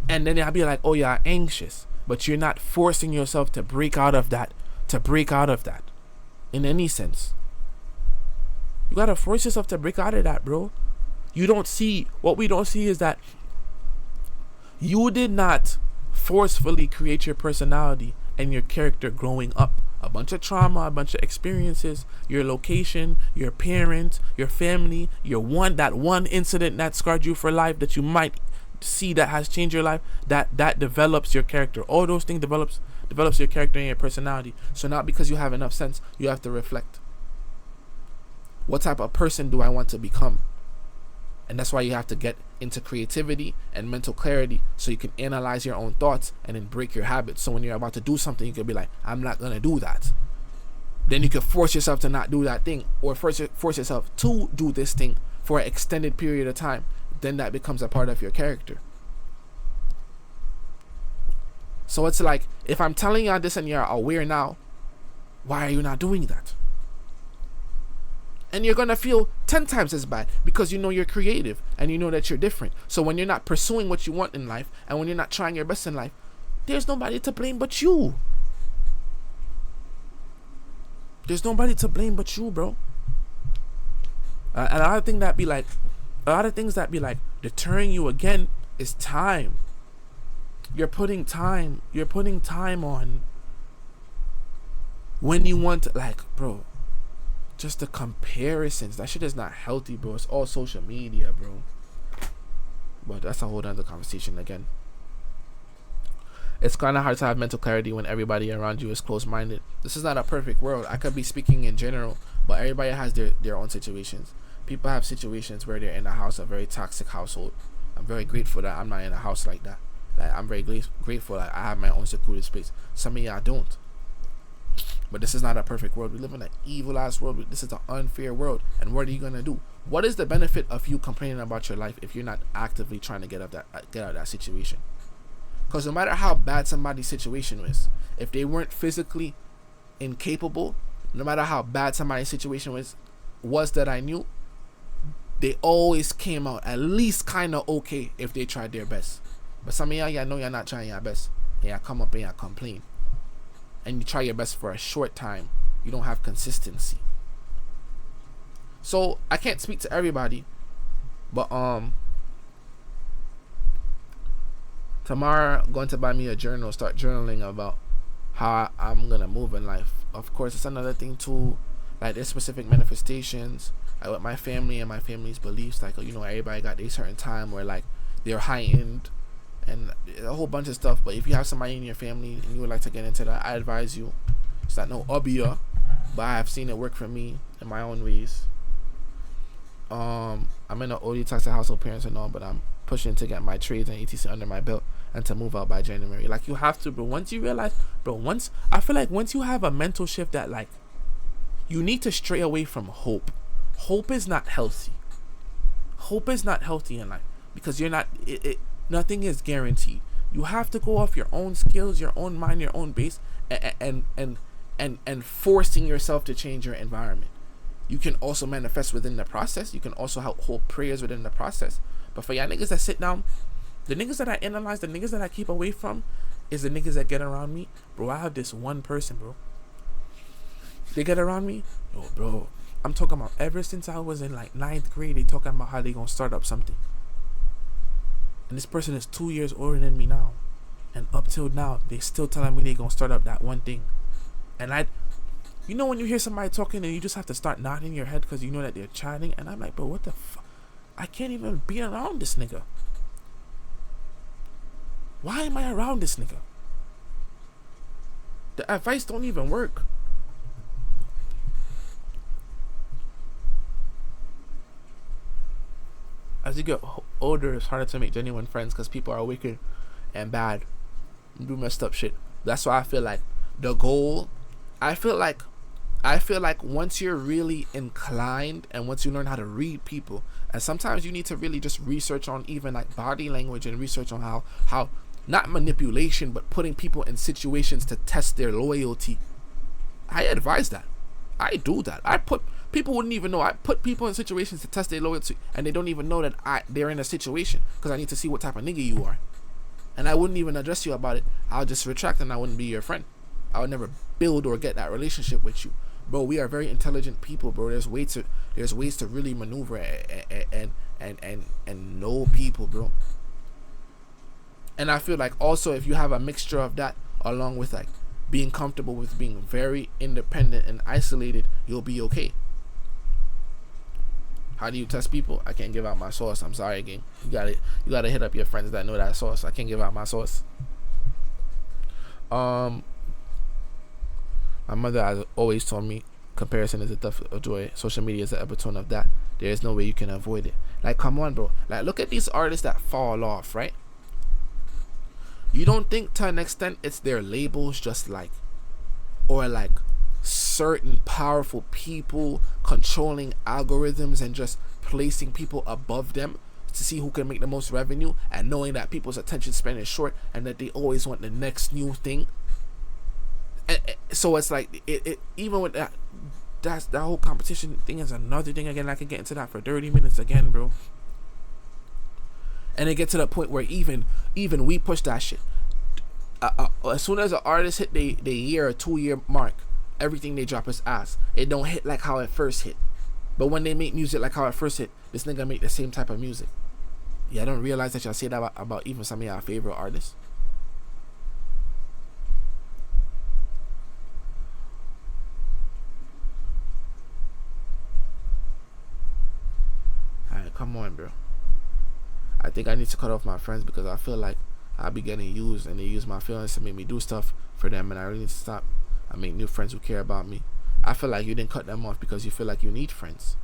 And then I'll be like, oh, you're anxious, but you're not forcing yourself to break out of that. In any sense. You gotta force yourself to break out of that, bro. What we don't see is that you did not forcefully create your personality and your character growing up. A bunch of trauma, a bunch of experiences, your location, your parents, your family, that one incident that scarred you for life that you might see that has changed your life, that develops your character. All those things develops develops your character and your personality. So not because you have enough sense, you have to reflect. What type of person do I want to become? And that's why you have to get into creativity and mental clarity so you can analyze your own thoughts and then break your habits. So when you're about to do something, you can be like, I'm not going to do that. Then you can force yourself to not do that thing, or force yourself to do this thing for an extended period of time. Then that becomes a part of your character. So it's like, if I'm telling you this and you're aware now, why are you not doing that? And you're going to feel 10 times as bad because you know you're creative and you know that you're different. So when you're not pursuing what you want in life and when you're not trying your best in life, there's nobody to blame but you. There's nobody to blame but you, bro. And a lot of things that be like deterring you again is time. You're putting time on when you want, like, bro, just the comparisons. That shit is not healthy, bro. It's all social media, bro. But that's a whole other conversation again. It's kind of hard to have mental clarity when everybody around you is close-minded. This is not a perfect world. I could be speaking in general, but everybody has their own situations. People have situations where they're in a house, a very toxic household. I'm very grateful that I'm not in a house like that. Like, I'm very grateful that I have my own secluded space. Some of y'all don't. But this is not a perfect world. We live in an evil ass world. This is an unfair world. And what are you gonna do? What is the benefit of you complaining about your life if you're not actively trying to get out of that situation? Because no matter how bad somebody's situation is, if they weren't physically incapable, no matter how bad somebody's situation was that I knew, they always came out at least kind of okay if they tried their best. But some of y'all know you're not trying your best. And y'all come up and y'all complain. And you try your best for a short time. You don't have consistency. So I can't speak to everybody, but tomorrow I'm going to buy me a journal, start journaling about how I'm gonna move in life. Of course, it's another thing too, like there's specific manifestations, like with my family and my family's beliefs. Like, you know, everybody got a certain time where like they're heightened and a whole bunch of stuff. But if you have somebody in your family and you would like to get into that, I advise you. It's not no obia, but I have seen it work for me in my own ways. I'm in an OD toxic household, parents and all, but I'm pushing to get my trades and ETC under my belt and to move out by January. Like, you have to, bro. Once you realize, bro, I feel like once you have a mental shift that like you need to stray away from hope. Hope is not healthy. Hope is not healthy in life because you're not. Nothing is guaranteed. You have to go off your own skills, your own mind, your own base, and forcing yourself to change your environment. You can also manifest within the process. You can also hold prayers within the process. But for y'all niggas that sit down, the niggas that I analyze, the niggas that I keep away from, is the niggas that get around me. Bro, I have this one person, bro. They get around me, yo, bro. I'm talking about ever since I was in like 9th grade, they talking about how they gonna start up something. And this person is 2 years older than me now. And up till now, they still telling me they gonna start up that one thing. And you know when you hear somebody talking and you just have to start nodding your head because you know that they're chatting. And I'm like, bro, what the fuck? I can't even be around this nigga. Why am I around this nigga? The advice don't even work. As you get older, it's harder to make genuine friends because people are wicked and bad and do messed up shit. That's why I feel like the goal, I feel like once you're really inclined and once you learn how to read people, and sometimes you need to really just research on even like body language and research on how not manipulation but putting people in situations to test their loyalty. I advise that. I do that. People wouldn't even know. I put people in situations to test their loyalty, and they don't even know that they're in a situation because I need to see what type of nigga you are. And I wouldn't even address you about it. I'll just retract and I wouldn't be your friend. I would never build or get that relationship with you, bro. We are very intelligent people, bro. There's ways to really maneuver and know people, bro. And I feel like also if you have a mixture of that along with like being comfortable with being very independent and isolated, you'll be okay. How do you test people? I can't give out my source. I'm sorry, gang. You gotta hit up your friends that know that source. I can't give out my source. My mother has always told me comparison is a thief of joy. Social media is the epitome of that. There is no way you can avoid it. Like, come on, bro. Like, look at these artists that fall off, right? You don't think to an extent it's their labels just like, or like certain powerful people controlling algorithms and just placing people above them to see who can make the most revenue, and knowing that people's attention span is short and that they always want the next new thing. And so it's like it even with that, that whole competition thing is another thing again. I can get into that for 30 minutes again, bro. And it gets to the point where even we push that shit. As soon as an artist hit the year or 2 year mark, everything they drop is ass. It don't hit like how it first hit. But when they make music like how it first hit, this nigga make the same type of music. Yeah, I don't realize that y'all say that about even some of y'all favorite artists. Alright, come on, bro. I think I need to cut off my friends because I feel like I be getting used and they use my feelings to make me do stuff for them, and I really need to stop. I make new friends who care about me. I feel like you didn't cut them off because you feel like you need friends.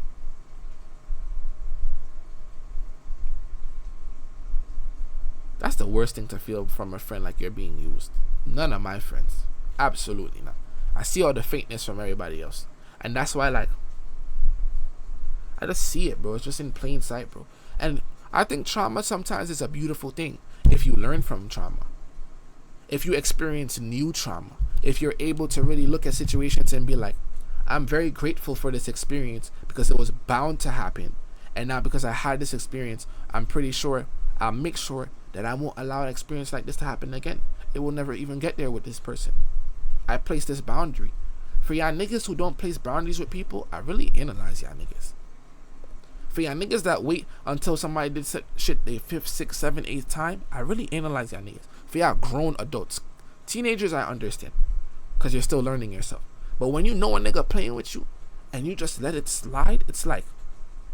That's the worst thing to feel from a friend, like you're being used. None of my friends. Absolutely not. I see all the fakeness from everybody else. And that's why, like, I just see it, bro. It's just in plain sight, bro. And I think trauma sometimes is a beautiful thing if you learn from trauma. If you experience new trauma. If you're able to really look at situations and be like, I'm very grateful for this experience because it was bound to happen. And now because I had this experience, I'm pretty sure I'll make sure that I won't allow an experience like this to happen again. It will never even get there with this person. I place this boundary. For y'all niggas who don't place boundaries with people, I really analyze y'all niggas. For y'all niggas that wait until somebody did shit the 5th, 6th, 7th, 8th time, I really analyze y'all niggas. For y'all grown adults, teenagers, I understand, cause you're still learning yourself. But when you know a nigga playing with you, and you just let it slide, it's like,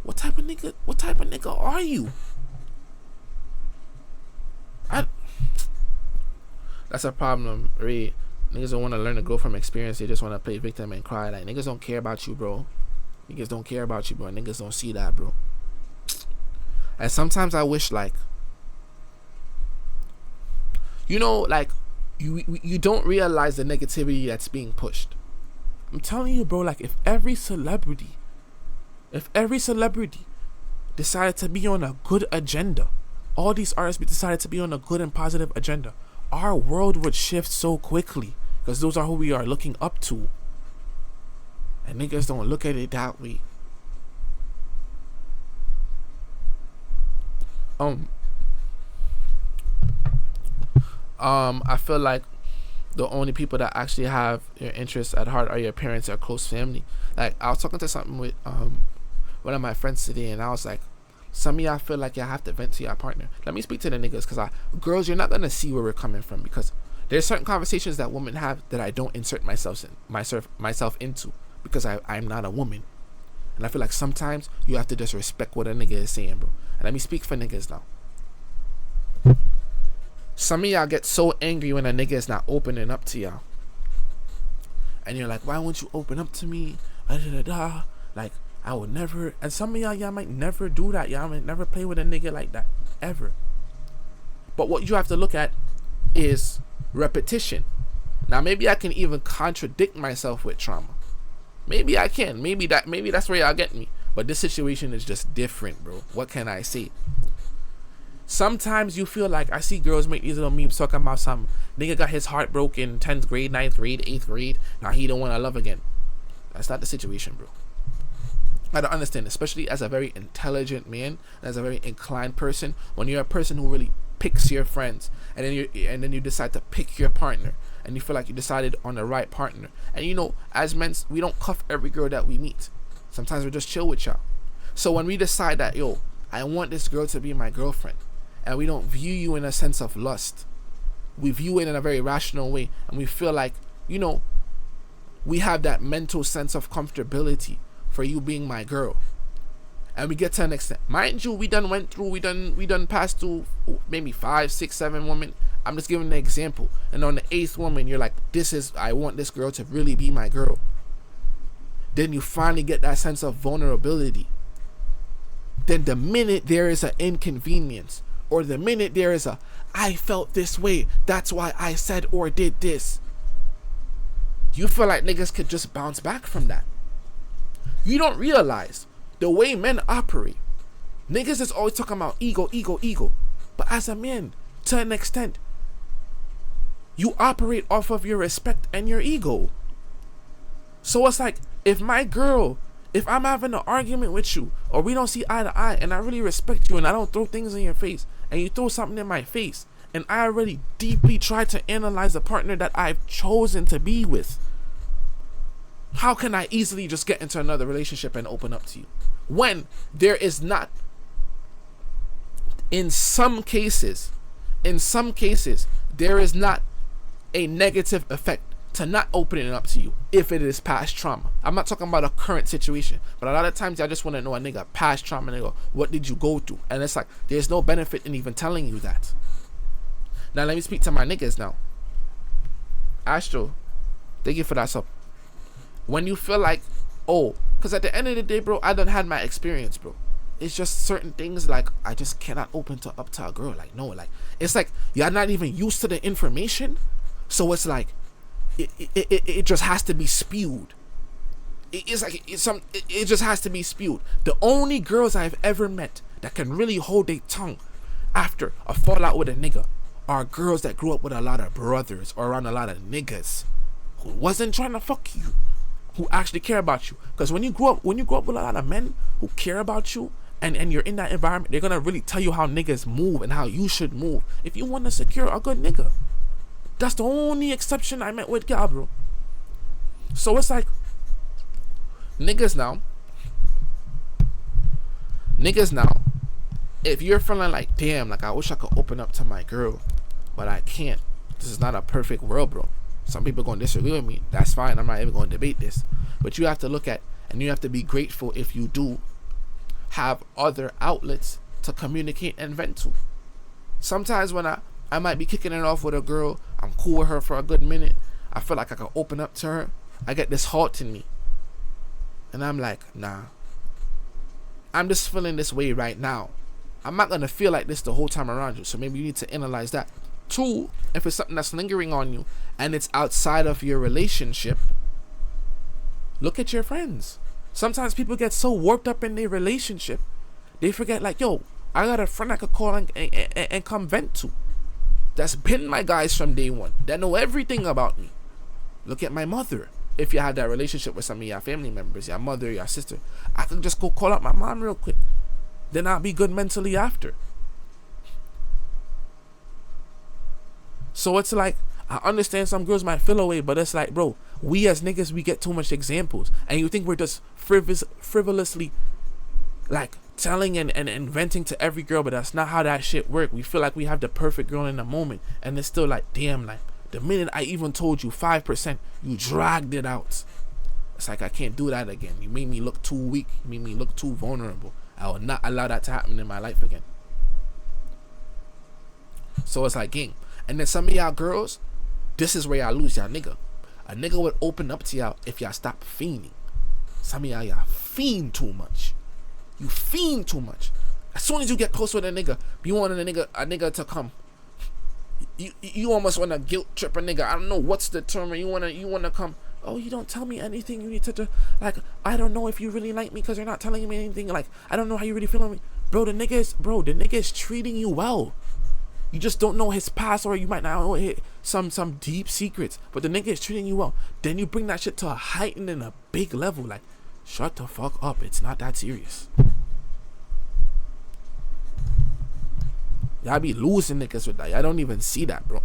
what type of nigga are you? That's a problem, Ray. Niggas don't want to learn to grow from experience. They just want to play victim and cry. Like, niggas don't care about you, bro. Niggas don't care about you, bro. Niggas don't see that, bro. And sometimes I wish, like, you know, like, you don't realize the negativity that's being pushed. I'm telling you, bro, like, if every celebrity decided to be on a good agenda, all these artists decided to be on a good and positive agenda, our world would shift so quickly, because those are who we are looking up to. And niggas don't look at it that way. I feel like the only people that actually have your interests at heart are your parents or close family. Like, I was talking to something with one of my friends today, and I was like, some of y'all feel like y'all have to vent to your partner. Let me speak to the niggas, because girls, you're not gonna see where we're coming from, because there's certain conversations that women have that I don't insert myself into, because I'm not a woman. And I feel like sometimes you have to just respect what a nigga is saying, bro. And let me speak for niggas now. Some of y'all get so angry when a nigga is not opening up to y'all, and you're like, why won't you open up to me? Like, I would never. And some of y'all might never do that. Y'all might never play with a nigga like that ever. But what you have to look at is repetition. Now, maybe I can even contradict myself with trauma. Maybe I can. Maybe that's where y'all get me. But this situation is just different, bro. What can I say? Sometimes you feel like, I see girls make these little memes talking about some nigga got his heart broken in 10th grade, 9th grade, 8th grade. Now he don't want to love again. That's not the situation, bro. I don't understand, especially as a very intelligent man, as a very inclined person, when you're a person who really picks your friends, and then you decide to pick your partner, and you feel like you decided on the right partner. And you know, as men, we don't cuff every girl that we meet. Sometimes we just chill with y'all. So when we decide that, yo, I want this girl to be my girlfriend, and we don't view you in a sense of lust, we view it in a very rational way, and we feel like, you know, we have that mental sense of comfortability for you being my girl. And we get to an extent, mind you, we done passed through maybe 5, 6, 7 women, I'm just giving an example. And on the 8th woman, you're like, I want this girl to really be my girl. Then you finally get that sense of vulnerability. Then the minute there is an inconvenience, or the minute there is I felt this way, that's why I said or did this, you feel like niggas could just bounce back from that. You don't realize the way men operate. Niggas is always talking about ego, ego, ego. But as a man, to an extent, you operate off of your respect and your ego. So it's like, if I'm having an argument with you, or we don't see eye to eye, and I really respect you, and I don't throw things in your face, and you throw something in my face, and I already deeply try to analyze the partner that I've chosen to be with, how can I easily just get into another relationship and open up to you? When there is not, in some cases, there is not a negative effect to not opening up to you if it is past trauma. I'm not talking about a current situation, but a lot of times I just want to know a nigga past trauma, and they go, what did you go through? And it's like, there's no benefit in even telling you that. Now let me speak to my niggas now. Astro, thank you for that sub. When you feel like, because at the end of the day, bro, I done had my experience, bro. It's just certain things like I just cannot open up to a girl. Like, no, like, it's like you're not even used to the information, so it's like it just has to be spewed. It just has to be spewed. The only girls I've ever met that can really hold their tongue after a fallout with a nigga are girls that grew up with a lot of brothers or around a lot of niggas who wasn't trying to fuck you, who actually care about you. Because when you grow up with a lot of men who care about you, and you're in that environment, they're gonna really tell you how niggas move and how you should move if you want to secure a good nigga. That's the only exception I met with God, bro. So it's like, niggas now, if you're feeling like, damn, like I wish I could open up to my girl, but I can't. This is not a perfect world, bro. Some people gonna disagree with me. That's fine. I'm not even gonna debate this. But you have to look at, and you have to be grateful if you do have other outlets to communicate and vent to. Sometimes when I might be kicking it off with a girl, I'm cool with her for a good minute, I feel like I can open up to her, I get this halt in me, and I'm like, nah, I'm just feeling this way right now. I'm not gonna feel like this the whole time around you, so maybe you need to analyze that. 2, if it's something that's lingering on you and it's outside of your relationship, look at your friends. Sometimes people get so warped up in their relationship, they forget, like, yo, I got a friend I could call and come vent to. That's been my guys from day one. That know everything about me. Look at my mother. If you had that relationship with some of your family members, your mother, your sister, I could just go call up my mom real quick. Then I'll be good mentally after. So it's like, I understand some girls might feel away, but it's like, bro, we as niggas, we get too much examples, and you think we're just frivolously like telling and venting to every girl, but that's not how that shit work. We feel like we have the perfect girl in the moment, and it's still like, damn, like the minute I even told you 5%, you dragged it out. It's like, I can't do that again. You made me look too weak. You made me look too vulnerable. I will not allow that to happen in my life again. So it's like, gang. And then some of y'all girls, this is where y'all lose y'all nigga. A nigga would open up to y'all if y'all stop fiending. Some of y'all fiend too much. You fiend too much. As soon as you get close with a nigga, you want a nigga to come. You almost want to guilt trip a nigga. I don't know what's the term. You wanna come. Oh, you don't tell me anything. You need to like, I don't know if you really like me because you're not telling me anything. Like, I don't know how you really feel on me, bro. The nigga is treating you well. You just don't know his past, or you might not know some deep secrets, but the nigga is treating you well. Then you bring that shit to a heightened and a big level. Like, shut the fuck up. It's not that serious. Y'all be losing niggas with that. Y'all don't even see that, bro.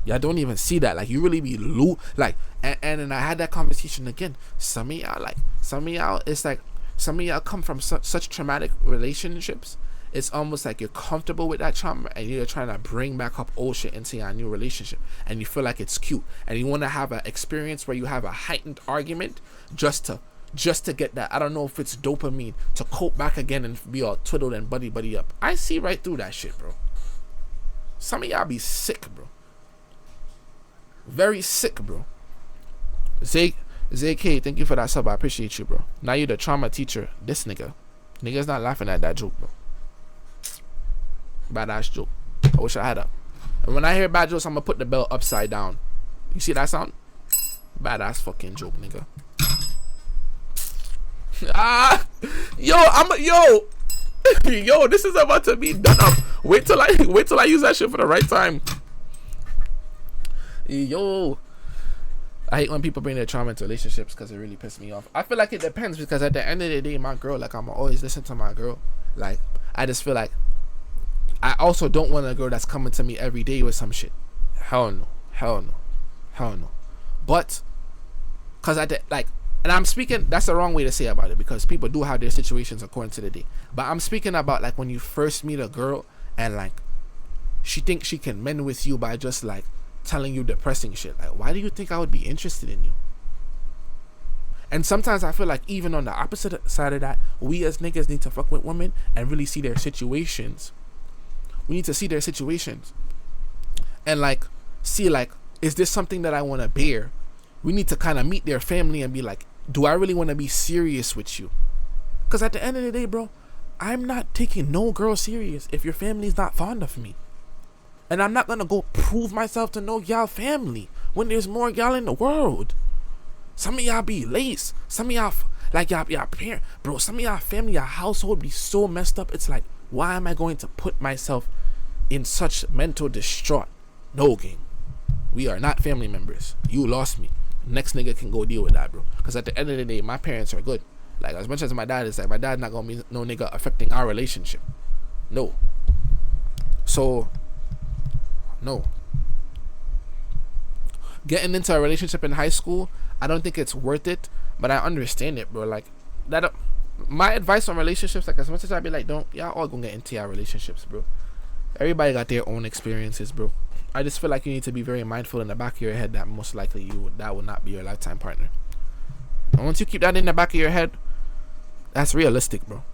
Y'all don't even see that. Like, you really be like, and then I had that conversation again. Some of y'all, it's like, some of y'all come from such traumatic relationships. It's almost like you're comfortable with that trauma, and you're trying to bring back up old shit into your new relationship, and you feel like it's cute, and you want to have an experience where you have a heightened argument just to get that, I don't know if it's dopamine, to cope back again and be all twiddled and buddy up. I see right through that shit, bro. Some of y'all be sick, bro. Very sick, bro. ZK, thank you for that sub. I appreciate you, bro. Now you the trauma teacher. This nigga. Nigga's not laughing at that joke, bro. Badass joke. I wish I had a. And when I hear bad jokes, I'm gonna put the belt upside down. You see that sound? Badass fucking joke, nigga. Yo, this is about to be done up. Wait till I use that shit for the right time. Yo, I hate when people bring their trauma into relationships because it really pisses me off. I feel like it depends, because at the end of the day, my girl, like, I'm always listen to my girl. Like, I just feel like I also don't want a girl that's coming to me every day with some shit. Hell no. But because and I'm speaking, that's the wrong way to say about it, because people do have their situations according to the day. But I'm speaking about like when you first meet a girl and like she thinks she can mend with you by just like telling you depressing shit. Like, why do you think I would be interested in you? And sometimes I feel like even on the opposite side of that, we as niggas need to fuck with women and really see their situations. We need to see their situations and like see like, is this something that I want to bear? We need to kind of meet their family and be like, do I really want to be serious with you? Because at the end of the day, bro, I'm not taking no girl serious if your family's not fond of me. And I'm not going to go prove myself to no y'all family when there's more y'all in the world. Some of y'all be lace. Some of y'all, like y'all parent, bro, some of y'all family, y'all household be so messed up. It's like, why am I going to put myself in such mental distraught? No, gang. We are not family members. You lost me. Next nigga can go deal with that, bro. Because at the end of the day, my parents are good. Like, as much as my dad is, like, my dad's not gonna be no nigga affecting our relationship. No. So, no. Getting into a relationship in high school, I don't think it's worth it, but I understand it, bro. Like, that. My advice on relationships, like, as much as I be like, y'all all gonna get into your relationships, bro. Everybody got their own experiences, bro. I just feel like you need to be very mindful in the back of your head that most likely that will not be your lifetime partner. And once you keep that in the back of your head, that's realistic, bro.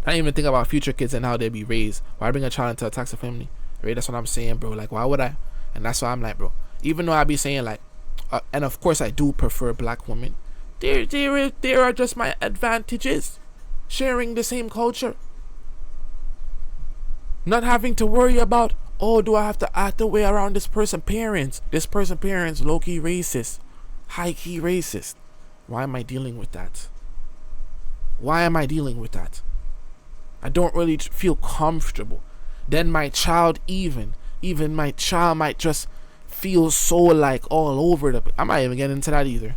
Not even think about future kids and how they be raised. Why bring a child into a toxic family? Right? That's what I'm saying, bro. Like, why would I? And that's why I'm like, bro. Even though I be saying like, and of course I do prefer black women. There are just my advantages. Sharing the same culture. Not having to worry about, oh, do I have to act the way around this person's parents? This person's parents, low-key racist, high-key racist. Why am I dealing with that? Why am I dealing with that? I don't really feel comfortable. Then my child, even my child might just feel so like all over the. I might even get into that either.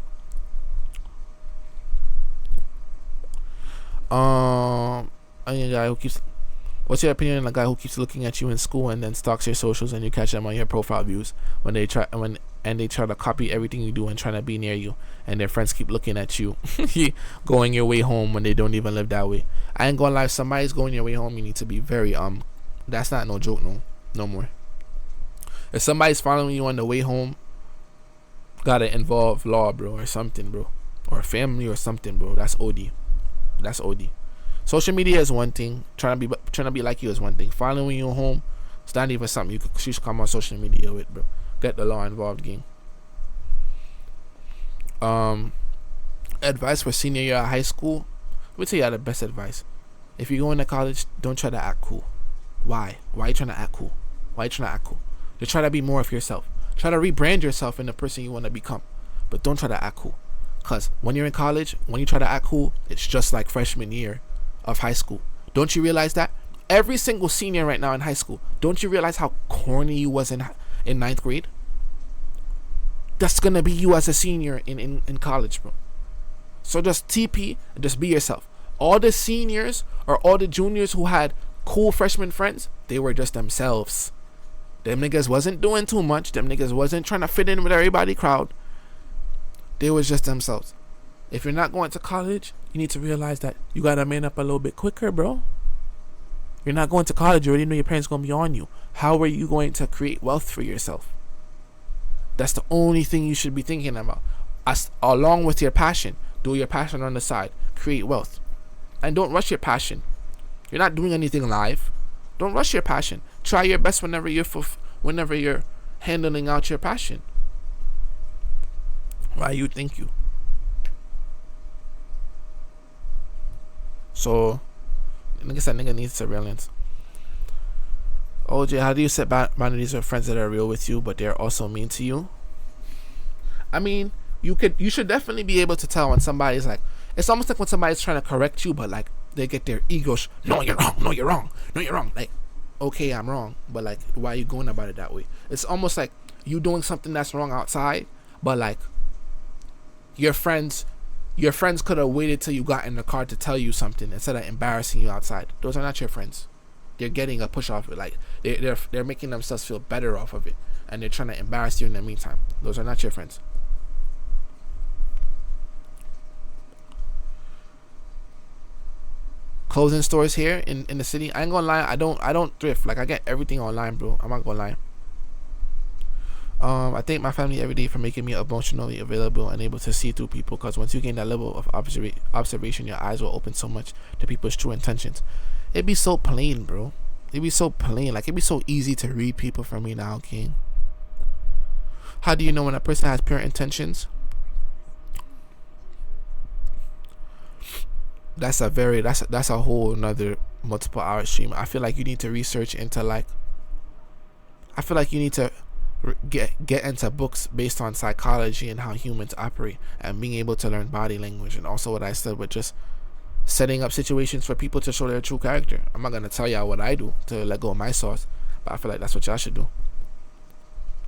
A guy who keeps. What's your opinion on a guy who keeps looking at you in school and then stalks your socials and you catch them on your profile views they try to copy everything you do and trying to be near you, and their friends keep looking at you going your way home when they don't even live that way? I ain't gonna lie, if somebody's going your way home, you need to be very that's not no joke, no more. If somebody's following you on the way home, gotta involve law, bro, or something, bro, or family or something, bro. That's OD. Social media is one thing. Trying to be like you is one thing. Following you home, it's not even something you should come on social media with, bro. Get the law involved, gang. Advice for senior year of high school. We'll tell you the best advice. If you go into college, don't try to act cool. Why? Why are you trying to act cool? Just try to be more of yourself. Try to rebrand yourself in the person you want to become. But don't try to act cool. Because when you're in college, when you try to act cool, it's just like freshman year of high school. Don't you realize that? Every single senior right now in high school, don't you realize how corny you was in 9th grade? That's gonna be you as a senior in college, bro. So just TP and just be yourself. All the seniors or all the juniors who had cool freshman friends, they were just themselves. Them niggas wasn't doing too much. Them niggas wasn't trying to fit in with everybody crowd. They was just themselves. If you're not going to college, you need to realize that you gotta man up a little bit quicker, bro. You're not going to college. You already know your parents gonna be on you. How are you going to create wealth for yourself? That's the only thing you should be thinking about. Along with your passion, do your passion on the side. Create wealth. And don't rush your passion. You're not doing anything live. Don't rush your passion. Try your best whenever you're handling out your passion. Why you think you? So, nigga said nigga needs surveillance. OJ, how do you set boundaries with friends that are real with you, but they're also mean to you? I mean, you should definitely be able to tell when somebody's like, it's almost like when somebody's trying to correct you, but like they get their egos, no, you're wrong, no, you're wrong, no, you're wrong. Like, okay, I'm wrong, but like, why are you going about it that way? It's almost like you doing something that's wrong outside, but like your friends could have waited till you got in the car to tell you something instead of embarrassing you outside. Those are not your friends. They're getting a push off it. Like they're making themselves feel better off of it, and they're trying to embarrass you in the meantime. Those are not your friends. Clothing stores here in the city. I ain't gonna lie. I don't thrift. Like I get everything online, bro. I'm not gonna lie. I thank my family every day for making me emotionally available and able to see through people. Because once you gain that level of observation, your eyes will open so much to people's true intentions. It'd be so plain, bro. It'd be so plain. Like it'd be so easy to read people for me now, King. How do you know when a person has pure intentions? That's a whole another multiple hour stream. I feel like you need to research into like. I feel like you need to get into books based on psychology and how humans operate, and being able to learn body language, and also what I said with just setting up situations for people to show their true character. I'm not gonna tell y'all what I do to let go of my sauce, but I feel like that's what y'all should do.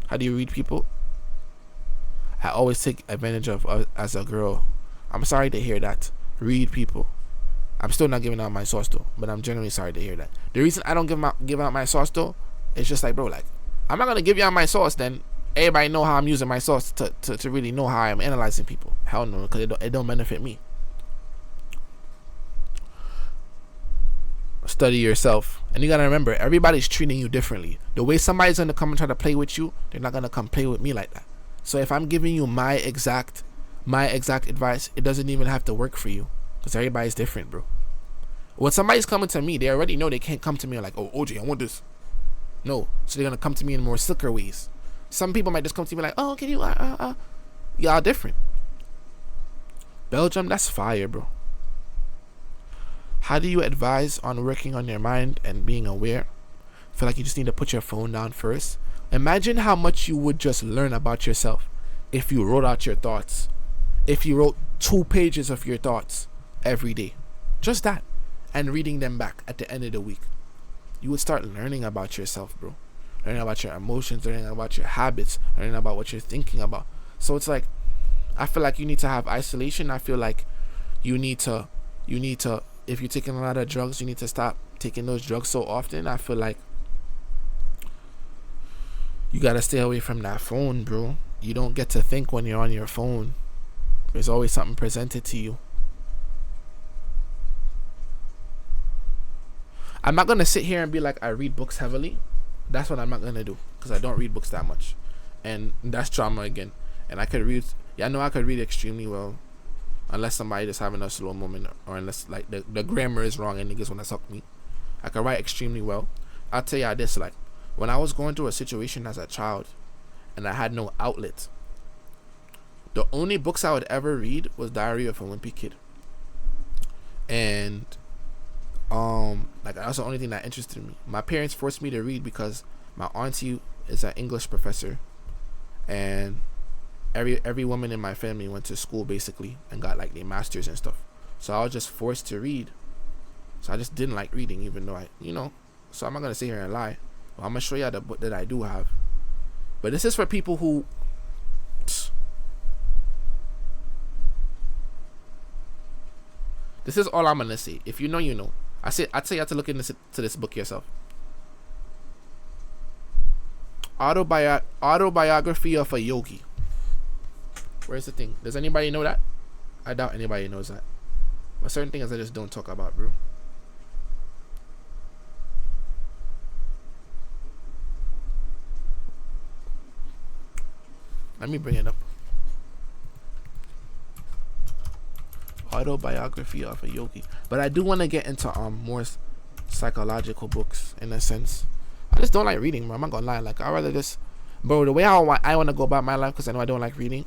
How do you read people? I always take advantage of as a girl. I'm sorry to hear that. Read people. I'm still not giving out my sauce though, but I'm genuinely sorry to hear that. The reason I don't give out my sauce though, it's just like, bro, like I'm not gonna give you out my sauce. Then everybody know how I'm using my sauce to really know how I'm analyzing people. Hell no, because it don't benefit me. Study yourself, and you gotta remember, everybody's treating you differently. The way somebody's gonna come and try to play with you, they're not gonna come play with me like that. So if I'm giving you my exact advice, it doesn't even have to work for you, because everybody's different, bro. When somebody's coming to me, they already know they can't come to me like, oh, OJ, I want this. No, so they're gonna come to me in more slicker ways. Some people might just come to me like, oh, can you y'all different. Belgium, that's fire, bro. How do you advise on working on your mind and being aware? I feel like you just need to put your phone down first. Imagine how much you would just learn about yourself if you wrote out your thoughts. If you wrote 2 pages of your thoughts every day. Just that. And reading them back at the end of the week. You would start learning about yourself, bro. Learning about your emotions, learning about your habits, learning about what you're thinking about. So it's like, I feel like you need to have isolation. I feel like you need to, if you're taking a lot of drugs, you need to stop taking those drugs so often. I feel like you gotta stay away from that phone, bro. You don't get to think when you're on your phone. There's always something presented to you. I'm not gonna sit here and be like I read books heavily. That's what I'm not gonna do, because I don't read books that much, and that's trauma again. And I could read, I know I could read extremely well, unless somebody just having a slow moment, or unless like the grammar is wrong and niggas wanna suck me. I could write extremely well. I'll tell y'all this, like when I was going through a situation as a child, and I had no outlet, the only books I would ever read was Diary of a Wimpy Kid. And like that's the only thing that interested me. My parents forced me to read because my auntie is an English professor, and every woman in my family went to school basically and got like their masters and stuff. So I was just forced to read. So I just didn't like reading, even though so I'm not gonna sit here and lie. Well, I'm gonna show y'all the book that I do have. But this is for people who this is all I'm gonna say. If you know, you know. I'd say you have to look into this book yourself. Autobiography of a Yogi. Where's the thing? Does anybody know that? I doubt anybody knows that. But certain things I just don't talk about, bro. Let me bring it up. Autobiography of a Yogi. But I do want to get into more psychological books in a sense. I just don't like reading, bro. I'm not gonna lie. Like I rather just, bro. The way I want to go about my life, because I know I don't like reading.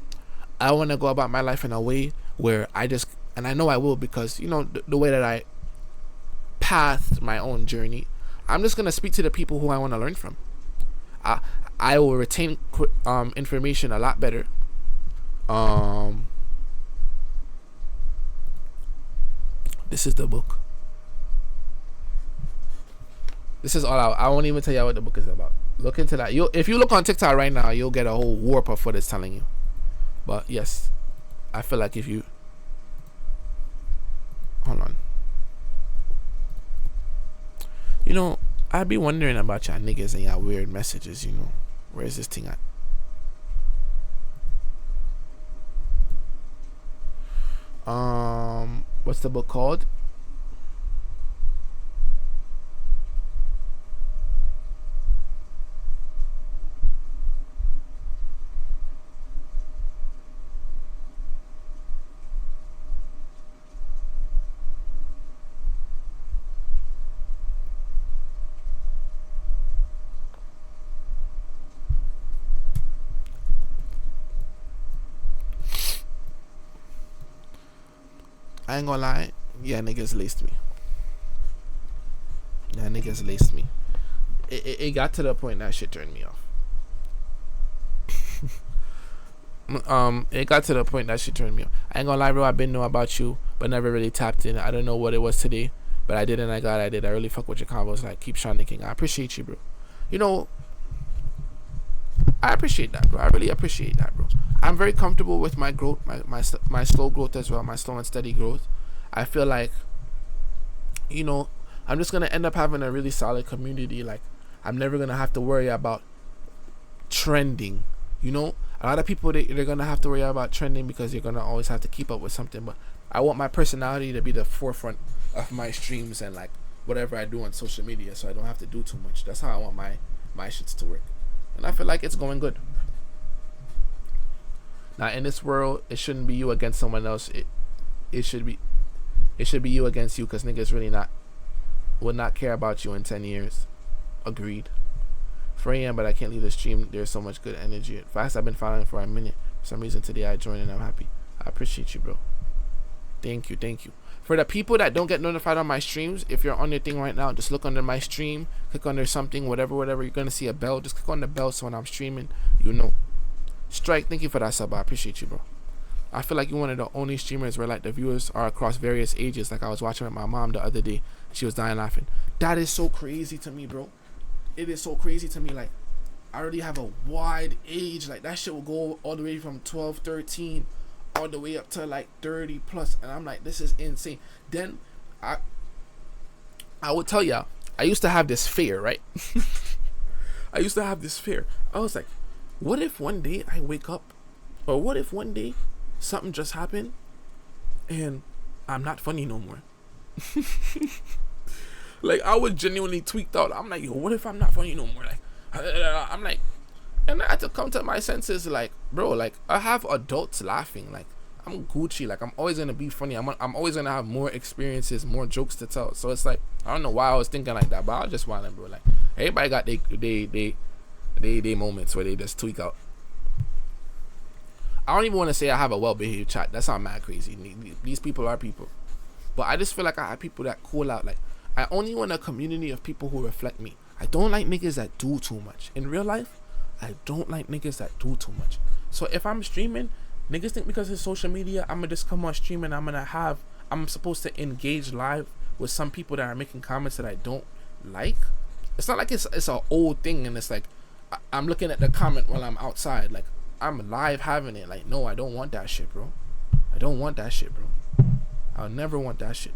I want to go about my life in a way where and I know I will, because you know the way that I pathed my own journey. I'm just gonna speak to the people who I want to learn from. I will retain information a lot better. This is the book. This is all I won't even tell you what the book is about. Look into that. If you look on TikTok right now, you'll get a whole warp of what it's telling you. But yes, I feel like if you hold on, you know, I'd be wondering about y'all niggas and y'all weird messages. You know, where is this thing at? What's the book called? I ain't gonna lie, yeah, niggas laced me. It got to the point that shit turned me off. It got to the point that shit turned me off. I ain't gonna lie, bro. I've been know about you, but never really tapped in. I don't know what it was today, but I did, and I glad I did. I really fuck with your combos. Like, keep shining, king. I appreciate you, bro. You know, I appreciate that, bro. I really appreciate that, bro. I'm very comfortable with my growth, my slow growth as well, my slow and steady growth. I feel like, you know, I'm just gonna end up having a really solid community. Like, I'm never gonna have to worry about trending. You know, a lot of people they're gonna have to worry about trending because you're gonna always have to keep up with something. But I want my personality to be the forefront of my streams and like whatever I do on social media, so I don't have to do too much. That's how I want my shits to work, and I feel like it's going good. Now in this world, it shouldn't be you against someone else. It should be you against you, because niggas really would not care about you in 10 years. Agreed. 4 a.m. but I can't leave the stream. There's so much good energy. Fast, I've been following for a minute. For some reason today I joined and I'm happy. I appreciate you, bro. Thank you. For the people that don't get notified on my streams, if you're on your thing right now, just look under my stream, click under something, whatever, you're gonna see a bell. Just click on the bell so when I'm streaming, you know. Strike, thank you for that sub. I appreciate you, bro. I feel like you're one of the only streamers where like the viewers are across various ages. Like I was watching with my mom the other day, she was dying laughing. That is so crazy to me, bro. It is so crazy to me. Like, I already have a wide age. Like, that shit will go all the way from 12, 13 all the way up to like 30 plus, and I'm like, this is insane. Then I would tell y'all, I used to have this fear, right? I was like, what if one day I wake up, or what if one day something just happened and I'm not funny no more? Like, I was genuinely tweaked out. I'm like, yo, what if I'm not funny no more? Like, I'm like, and I had to come to my senses. Like, bro, like, I have adults laughing. Like, I'm Gucci. Like, I'm always gonna be funny. I'm always gonna have more experiences, more jokes to tell. So it's like, I don't know why I was thinking like that, but I was just wilding, bro. Like, everybody got they moments where they just tweak out. I don't even want to say I have a well-behaved chat. That sounds mad crazy. These people are people, but I just feel like I have people that cool out. Like, I only want a community of people who reflect me. I don't like niggas that do too much. In real life, I don't like niggas that do too much. So if I'm streaming, niggas think because it's social media, I'm gonna just come on stream and I'm supposed to engage live with some people that are making comments that I don't like. It's not like it's an old thing and it's like I'm looking at the comment while I'm outside. Like, I'm live having it. Like, no, I don't want that shit, bro. I'll never want that shit.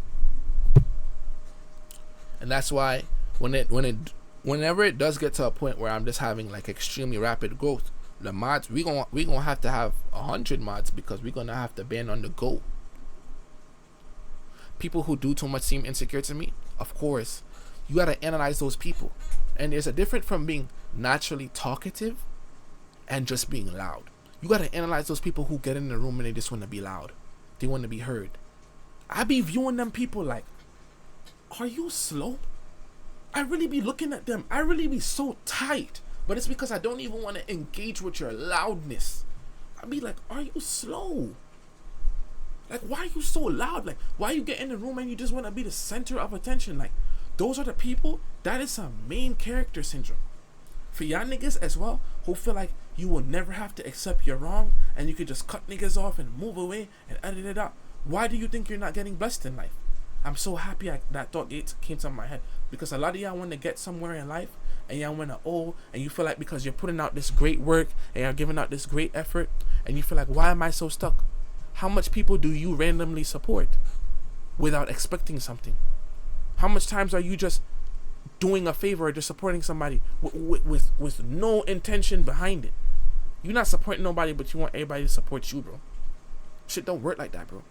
And that's why whenever it does get to a point where I'm just having like extremely rapid growth, the mods, we gonna have to have 100 mods, because we're gonna have to ban on the go. People who do too much seem insecure to me. Of course, you gotta analyze those people, and there's a difference from being naturally talkative and just being loud. You gotta analyze those people who get in the room and they just want to be loud. They want to be heard. I be viewing them people like, are you slow? I really be looking at them. I really be so tight. But it's because I don't even want to engage with your loudness. I be like, are you slow? Like, why are you so loud? Like, why you get in the room and you just want to be the center of attention? Like, those are the people, that is some main character syndrome. For y'all niggas as well, who feel like you will never have to accept you're wrong and you could just cut niggas off and move away and edit it out. Why do you think you're not getting blessed in life? I'm so happy that thought came to my head, because a lot of y'all want to get somewhere in life and y'all want to and you feel like because you're putting out this great work and you're giving out this great effort and you feel like, why am I so stuck? How much people do you randomly support without expecting something? How much times are you just doing a favor or just supporting somebody with no intention behind it? You're not supporting nobody, but you want everybody to support you, bro. Shit don't work like that, bro.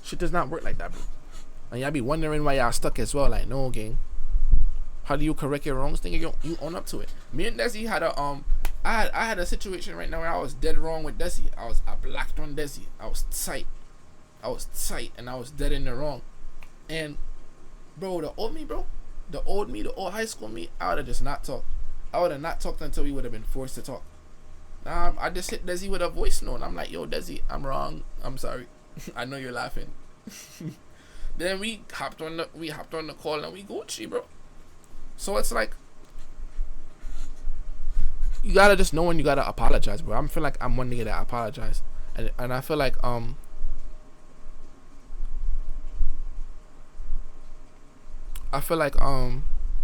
Shit does not work like that, bro. And y'all be wondering why y'all stuck as well. Like, no, gang. How do you correct your wrongs? Thing you own up to it. Me and Desi had a I had a situation right now where I was dead wrong with Desi. I blacked on Desi. I was tight, and I was dead in the wrong. And bro, the old me, the old high school me, I would have just not talked. I would have not talked until we would have been forced to talk. I just hit Desi with a voice note. And I'm like, yo, Desi, I'm wrong. I'm sorry. I know you're laughing. Then we hopped on the call and we Gucci, bro. So it's like, you gotta just know when you gotta apologize, bro. I feel like I'm one nigga that apologize, and I feel like I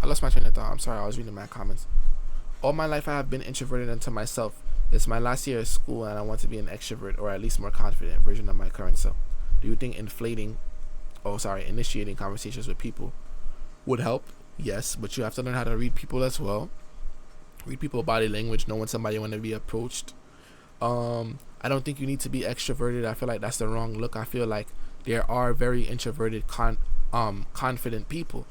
lost my train of thought. I'm sorry, I was reading my comments. All my life I have been introverted into myself. It's my last year of school and I want to be an extrovert, or at least more confident version of my current self. Do you think initiating conversations with people would help? Yes, but you have to learn how to read people as well. Read people body language, know when somebody want to be approached. I don't think you need to be extroverted. I feel like that's the wrong look. I feel like there are very introverted confident people.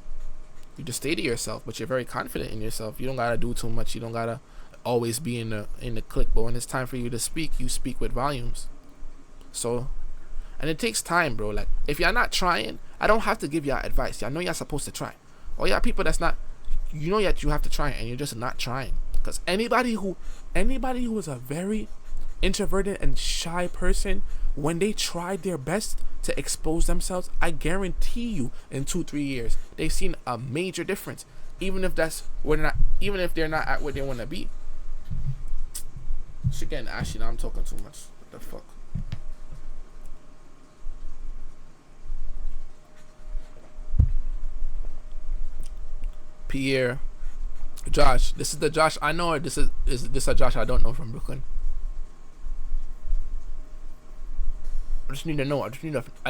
You just stay to yourself, but you're very confident in yourself. You don't gotta do too much. You don't gotta always be in the clique. But when it's time for you to speak, you speak with volumes. So, and it takes time, bro. Like, if y'all not trying, I don't have to give y'all advice. Y'all know y'all supposed to try. Or y'all people that's not, you know that you have to try and you're just not trying. Because anybody who is a very introverted and shy person, when they try their best to expose themselves, I guarantee you in 2-3 years they've seen a major difference. Even if they're not at where they want to be. Shit getting ashy now. I'm talking too much. What the fuck? Pierre, Josh. This is the Josh I know, or this is this a Josh I don't know from Brooklyn? I just need to know. I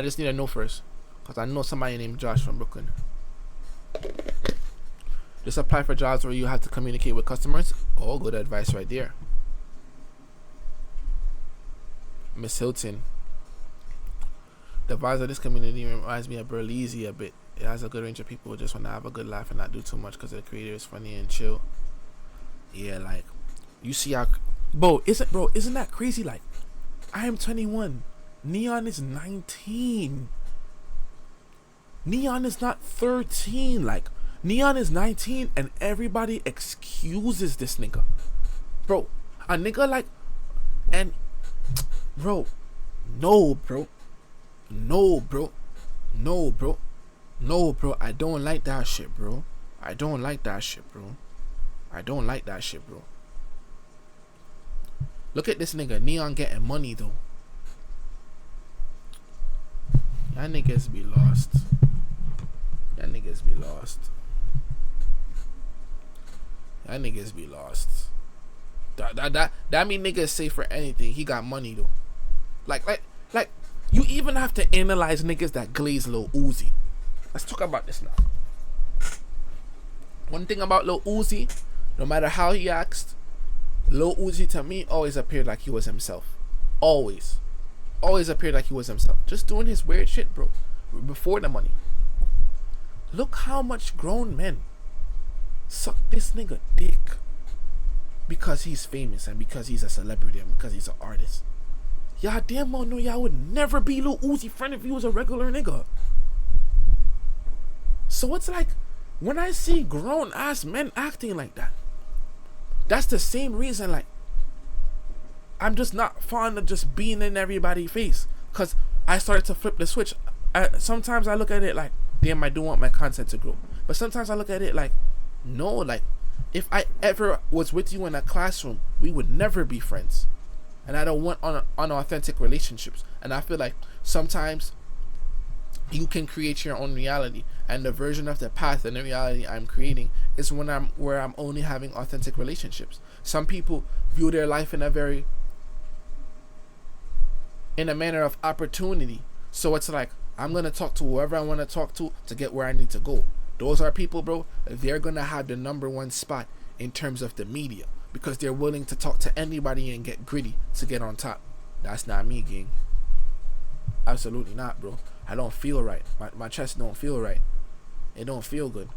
just need to know first, cause I know somebody named Josh from Brooklyn. Just apply for jobs where you have to communicate with customers. Oh, good advice right there. Miss Hilton. The vibes of this community reminds me of Burleasy a bit. It has a good range of people who just want to have a good laugh and not do too much because the creator is funny and chill. Yeah, like, you see how, isn't that crazy? Like, I am 21. Neon is 19. Neon is not 13. Like, Neon is 19 and everybody excuses this nigga. Bro, a nigga like, and, bro, no, bro, I don't like that shit, bro. I don't like that shit, bro. Look at this nigga, Neon getting money, though. Y'all niggas be lost. Y'all niggas be lost. That mean niggas say for anything. He got money, though. Like, you even have to analyze niggas that glaze Lil Uzi. Let's talk about this now. One thing about Lil Uzi, no matter how he acts, Lil Uzi to me always appeared like he was himself. Always appeared like he was himself. Just doing his weird shit, bro. Before the money. Look how much grown men suck this nigga dick because he's famous and because he's a celebrity and because he's an artist. Y'all damn well know y'all would never be Lil Uzi friend if he was a regular nigga. So it's like, when I see grown ass men acting like that, that's the same reason, like, I'm just not fond of just being in everybody's face. Cause I started to flip the switch. Sometimes I look at it like, damn, I do want my content to grow. But sometimes I look at it like, no, like, if I ever was with you in a classroom, we would never be friends. And I don't want unauthentic relationships. And I feel like sometimes you can create your own reality, and the version of the path and the reality I'm creating is where I'm only having authentic relationships. Some people view their life in a manner of opportunity. So it's like, I'm gonna talk to whoever I want to get where I need to go. Those are people, bro, they're gonna have the #1 spot in terms of the media, because they're willing to talk to anybody and get gritty to get on top. That's not me, gang. Absolutely not, bro. I don't feel right. My chest don't feel right. It don't feel good.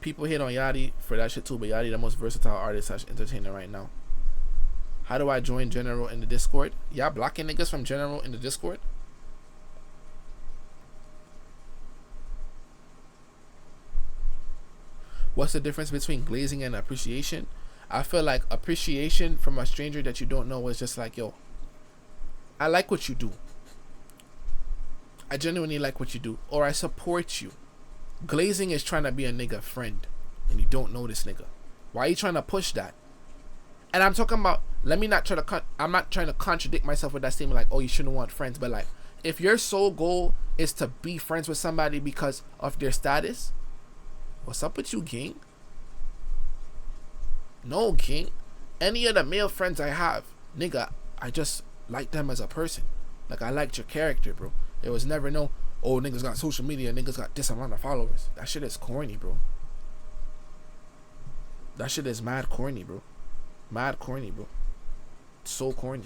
People hate on Yachty for that shit too, but Yachty the most versatile artist / entertainer right now. How do I join General in the Discord? Y'all blocking niggas from General in the Discord? What's the difference between glazing and appreciation? I feel like appreciation from a stranger that you don't know is just like, yo, I like what you do. I genuinely like what you do. Or I support you. Glazing is trying to be a nigga friend, and you don't know this nigga. Why are you trying to push that? And I'm talking about, I'm not trying to contradict myself with that statement like, oh, you shouldn't want friends. But like, if your sole goal is to be friends with somebody because of their status, what's up with you, gang? No, gang. Any of the male friends I have, nigga, I just like them as a person. Like, I liked your character, bro. It was never no, oh, niggas got social media, niggas got this amount of followers. That shit is corny, bro. That shit is mad corny, bro. Mad corny, bro. So corny.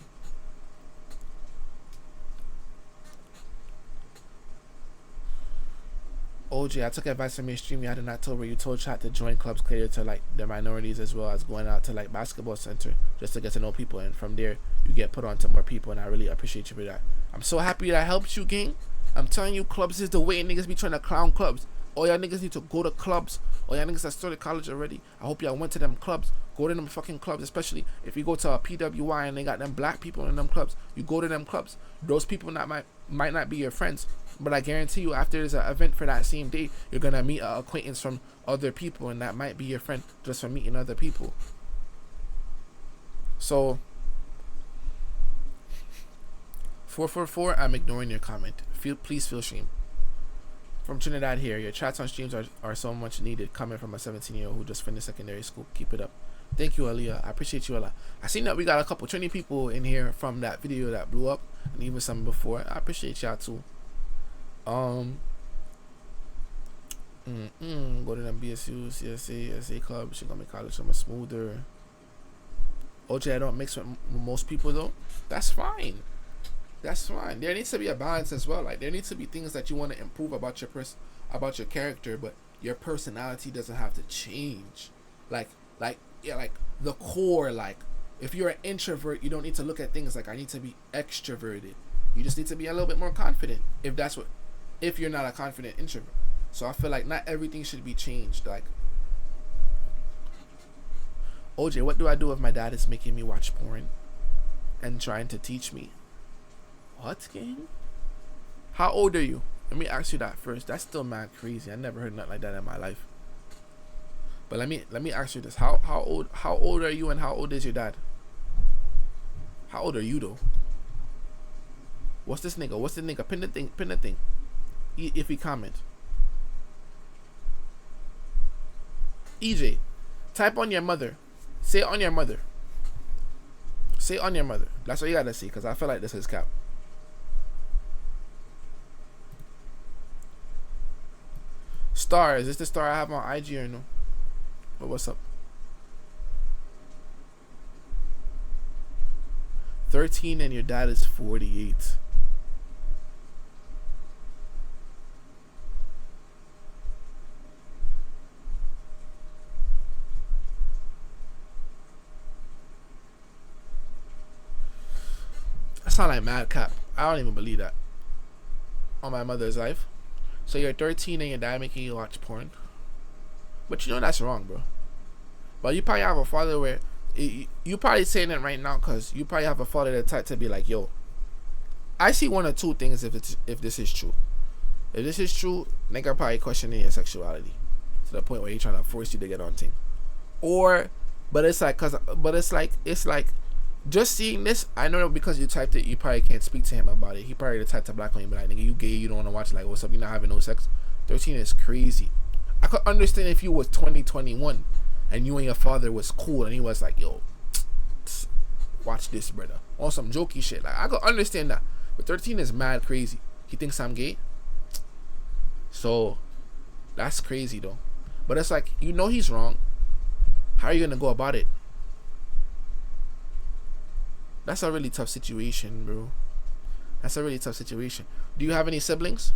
OJ, I took advice from your stream you had in October. You told chat to join clubs catered to like the minorities, as well as going out to like basketball center just to get to know people, and from there you get put on to more people, and I really appreciate you for that. I'm so happy that helped you, gang. I'm telling you, clubs is the way. Niggas be trying to clown clubs. All y'all niggas need to go to clubs. All y'all niggas that started college already, I hope y'all went to them clubs. Go to them fucking clubs, especially if you go to a PWI and they got them black people in them clubs. You go to them clubs. Those people might not be your friends, but I guarantee you, after there's an event for that same day, you're gonna meet an acquaintance from other people, and that might be your friend just from meeting other people. So 444, I'm ignoring your comment. Please feel shame. From Trinidad here, your chats on streams are so much needed, coming from a 17-year-old who just finished secondary school. Keep it up. Thank you, Aaliyah. I appreciate you a lot. I seen that we got a couple Trini people in here from that video that blew up, and even some before. I appreciate y'all too. Go to them BSU, CSA, SA club. She gonna make college so much smoother. OJ, I don't mix with most people though. That's fine. That's fine. There needs to be a balance as well. Like, there needs to be things that you want to improve about your about your character, but your personality doesn't have to change. Like the core. Like, if you're an introvert, you don't need to look at things like I need to be extroverted. You just need to be a little bit more confident. If you're not a confident introvert. So I feel like not everything should be changed. Like, OJ, what do I do if my dad is making me watch porn and trying to teach me? What, gang? How old are you? Let me ask you that first. That's still mad crazy. I never heard nothing like that in my life. But let me ask you this. How old are you, and how old is your dad? How old are you though? What's this nigga? What's the nigga? Pin the thing. If he comment. EJ, type on your mother. Say on your mother. Say on your mother. That's what you gotta see, because I feel like this is cap. Star, is this the star I have on IG or no? But what's up? 13 and your dad is 48. That sound like mad cap. I don't even believe that. on my mother's life. So you're 13 and your dad making you watch porn. But you know that's wrong, bro. But you probably have a father where you probably saying it right now because you probably have a father that type to be like, yo, I see one or two things if this is true. If this is true, nigga probably questioning your sexuality to the point where he's trying to force you to get on thing. Or, but it's like just seeing this, I know because you typed it, you probably can't speak to him about it. He probably the type to black on you, be like, nigga, you gay, you don't want to watch, like, what's up, you not having no sex. 13 is crazy. I could understand if you was 20, 21 and you and your father was cool and he was like, yo, watch this, brother, on some jokey shit. Like, I could understand that. But 13 is mad crazy. He thinks I'm gay. So that's crazy though. But it's like, you know he's wrong. How are you gonna go about it? That's a really tough situation, bro. That's a really tough situation. Do you have any siblings?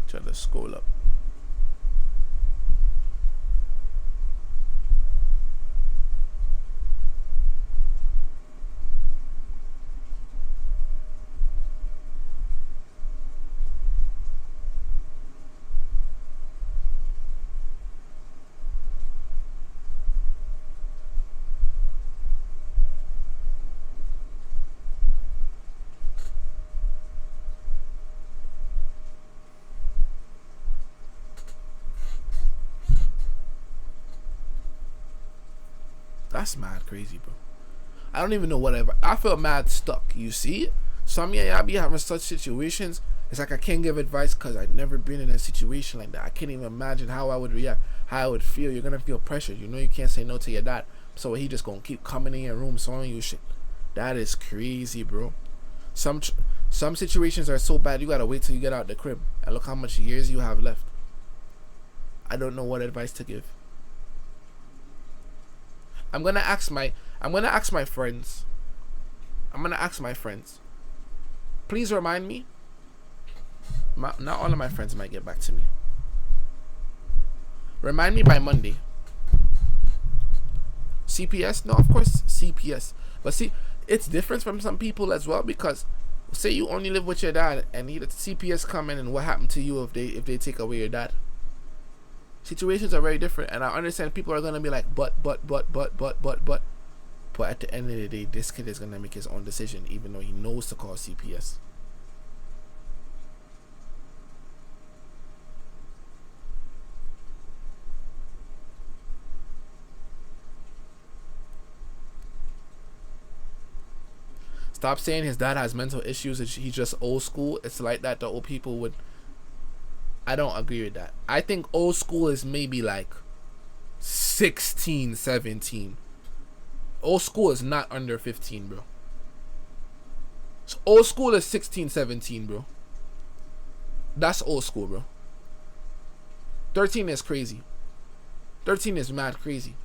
Try to scroll up. That's mad crazy, bro. I don't even know whatever. I feel mad stuck. You see it? Some of y'all be having such situations. It's like I can't give advice because I've never been in a situation like that. I can't even imagine how I would react, how I would feel. You're gonna feel pressured. You know you can't say no to your dad. So he just gonna keep coming in your room showing you shit. That is crazy, bro. Some situations are so bad you gotta wait till you get out the crib and look how much years you have left. I don't know what advice to give. I'm gonna ask my friends. Please remind me. Not all of my friends might get back to me. Remind me by Monday. CPS? No, of course CPS. But see, it's different from some people as well, because say you only live with your dad and the CPS come in, and what happened to you if they take away your dad? Situations are very different, and I understand people are gonna be like, but at the end of the day, this kid is gonna make his own decision, even though he knows to call CPS. Stop saying his dad has mental issues. He's just old school. It's like that. The old people would. I don't agree with that. I think old school is maybe like 16, 17. Old school is not under 15, bro. So old school is 16, 17, bro. That's old school, bro. 13 is crazy. 13 is mad crazy.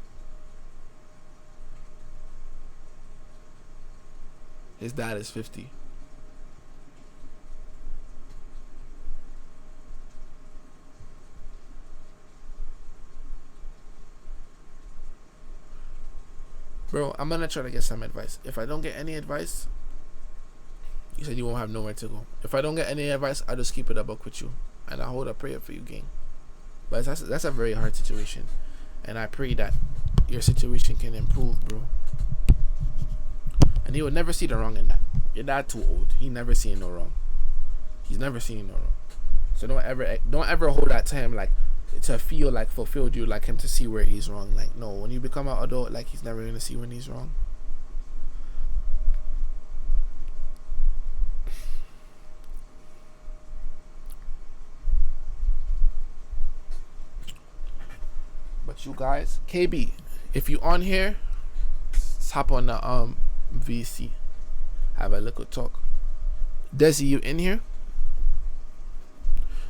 His dad is 50. Bro, I'm gonna try to get some advice. If I don't get any advice, you said you won't have nowhere to go. If I don't get any advice, I'll just keep it a buck with you, and I hold a prayer for you, gang. But that's a very hard situation, and I pray that your situation can improve, bro. And he would never see the wrong in that. Your dad too old. He never seen no wrong. He's never seen no wrong. So don't ever hold that to him, like, to feel like fulfilled you, like him to see where he's wrong. Like, no, when you become an adult, like, he's never gonna see when he's wrong. But you guys, KB, if you on here, let's hop on the VC, have a little talk. Desi, you in here?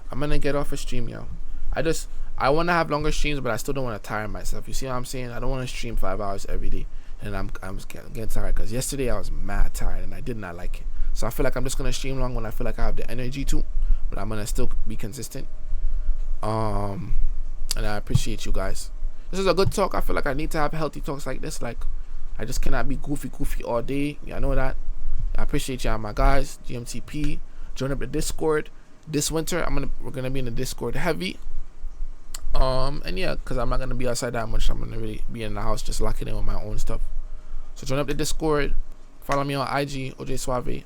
I'm gonna get off a stream, yo. I want to have longer streams, but I still don't want to tire myself. You see what I'm saying? I don't want to stream 5 hours every day, and I'm getting tired, because yesterday I was mad tired and I did not like it. So I feel like I'm just gonna stream long when I feel like I have the energy to, but I'm gonna still be consistent. And I appreciate you guys. This is a good talk. I feel like I need to have healthy talks like this. Like, I just cannot be goofy all day. Yeah, I know that. I appreciate y'all, my guys. GMTP. Join up the Discord this winter. We're gonna be in the Discord heavy. And yeah, because I'm not gonna be outside that much. I'm gonna really be in the house, just locking in with my own stuff. So join up the Discord. Follow me on IG, Ojay Suave.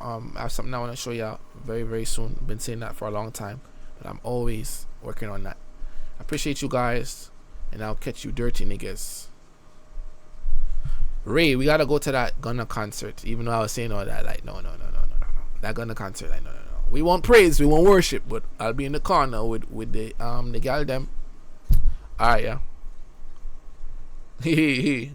I have something I want to show y'all very, very soon. I've been saying that for a long time, but I'm always working on that. I appreciate you guys, and I'll catch you dirty niggas. Ray, we gotta go to that Gunna concert. Even though I was saying all that, like no. That Gunna concert, like no. We want praise, we want worship, but I'll be in the corner with the gal them. Alright, yeah.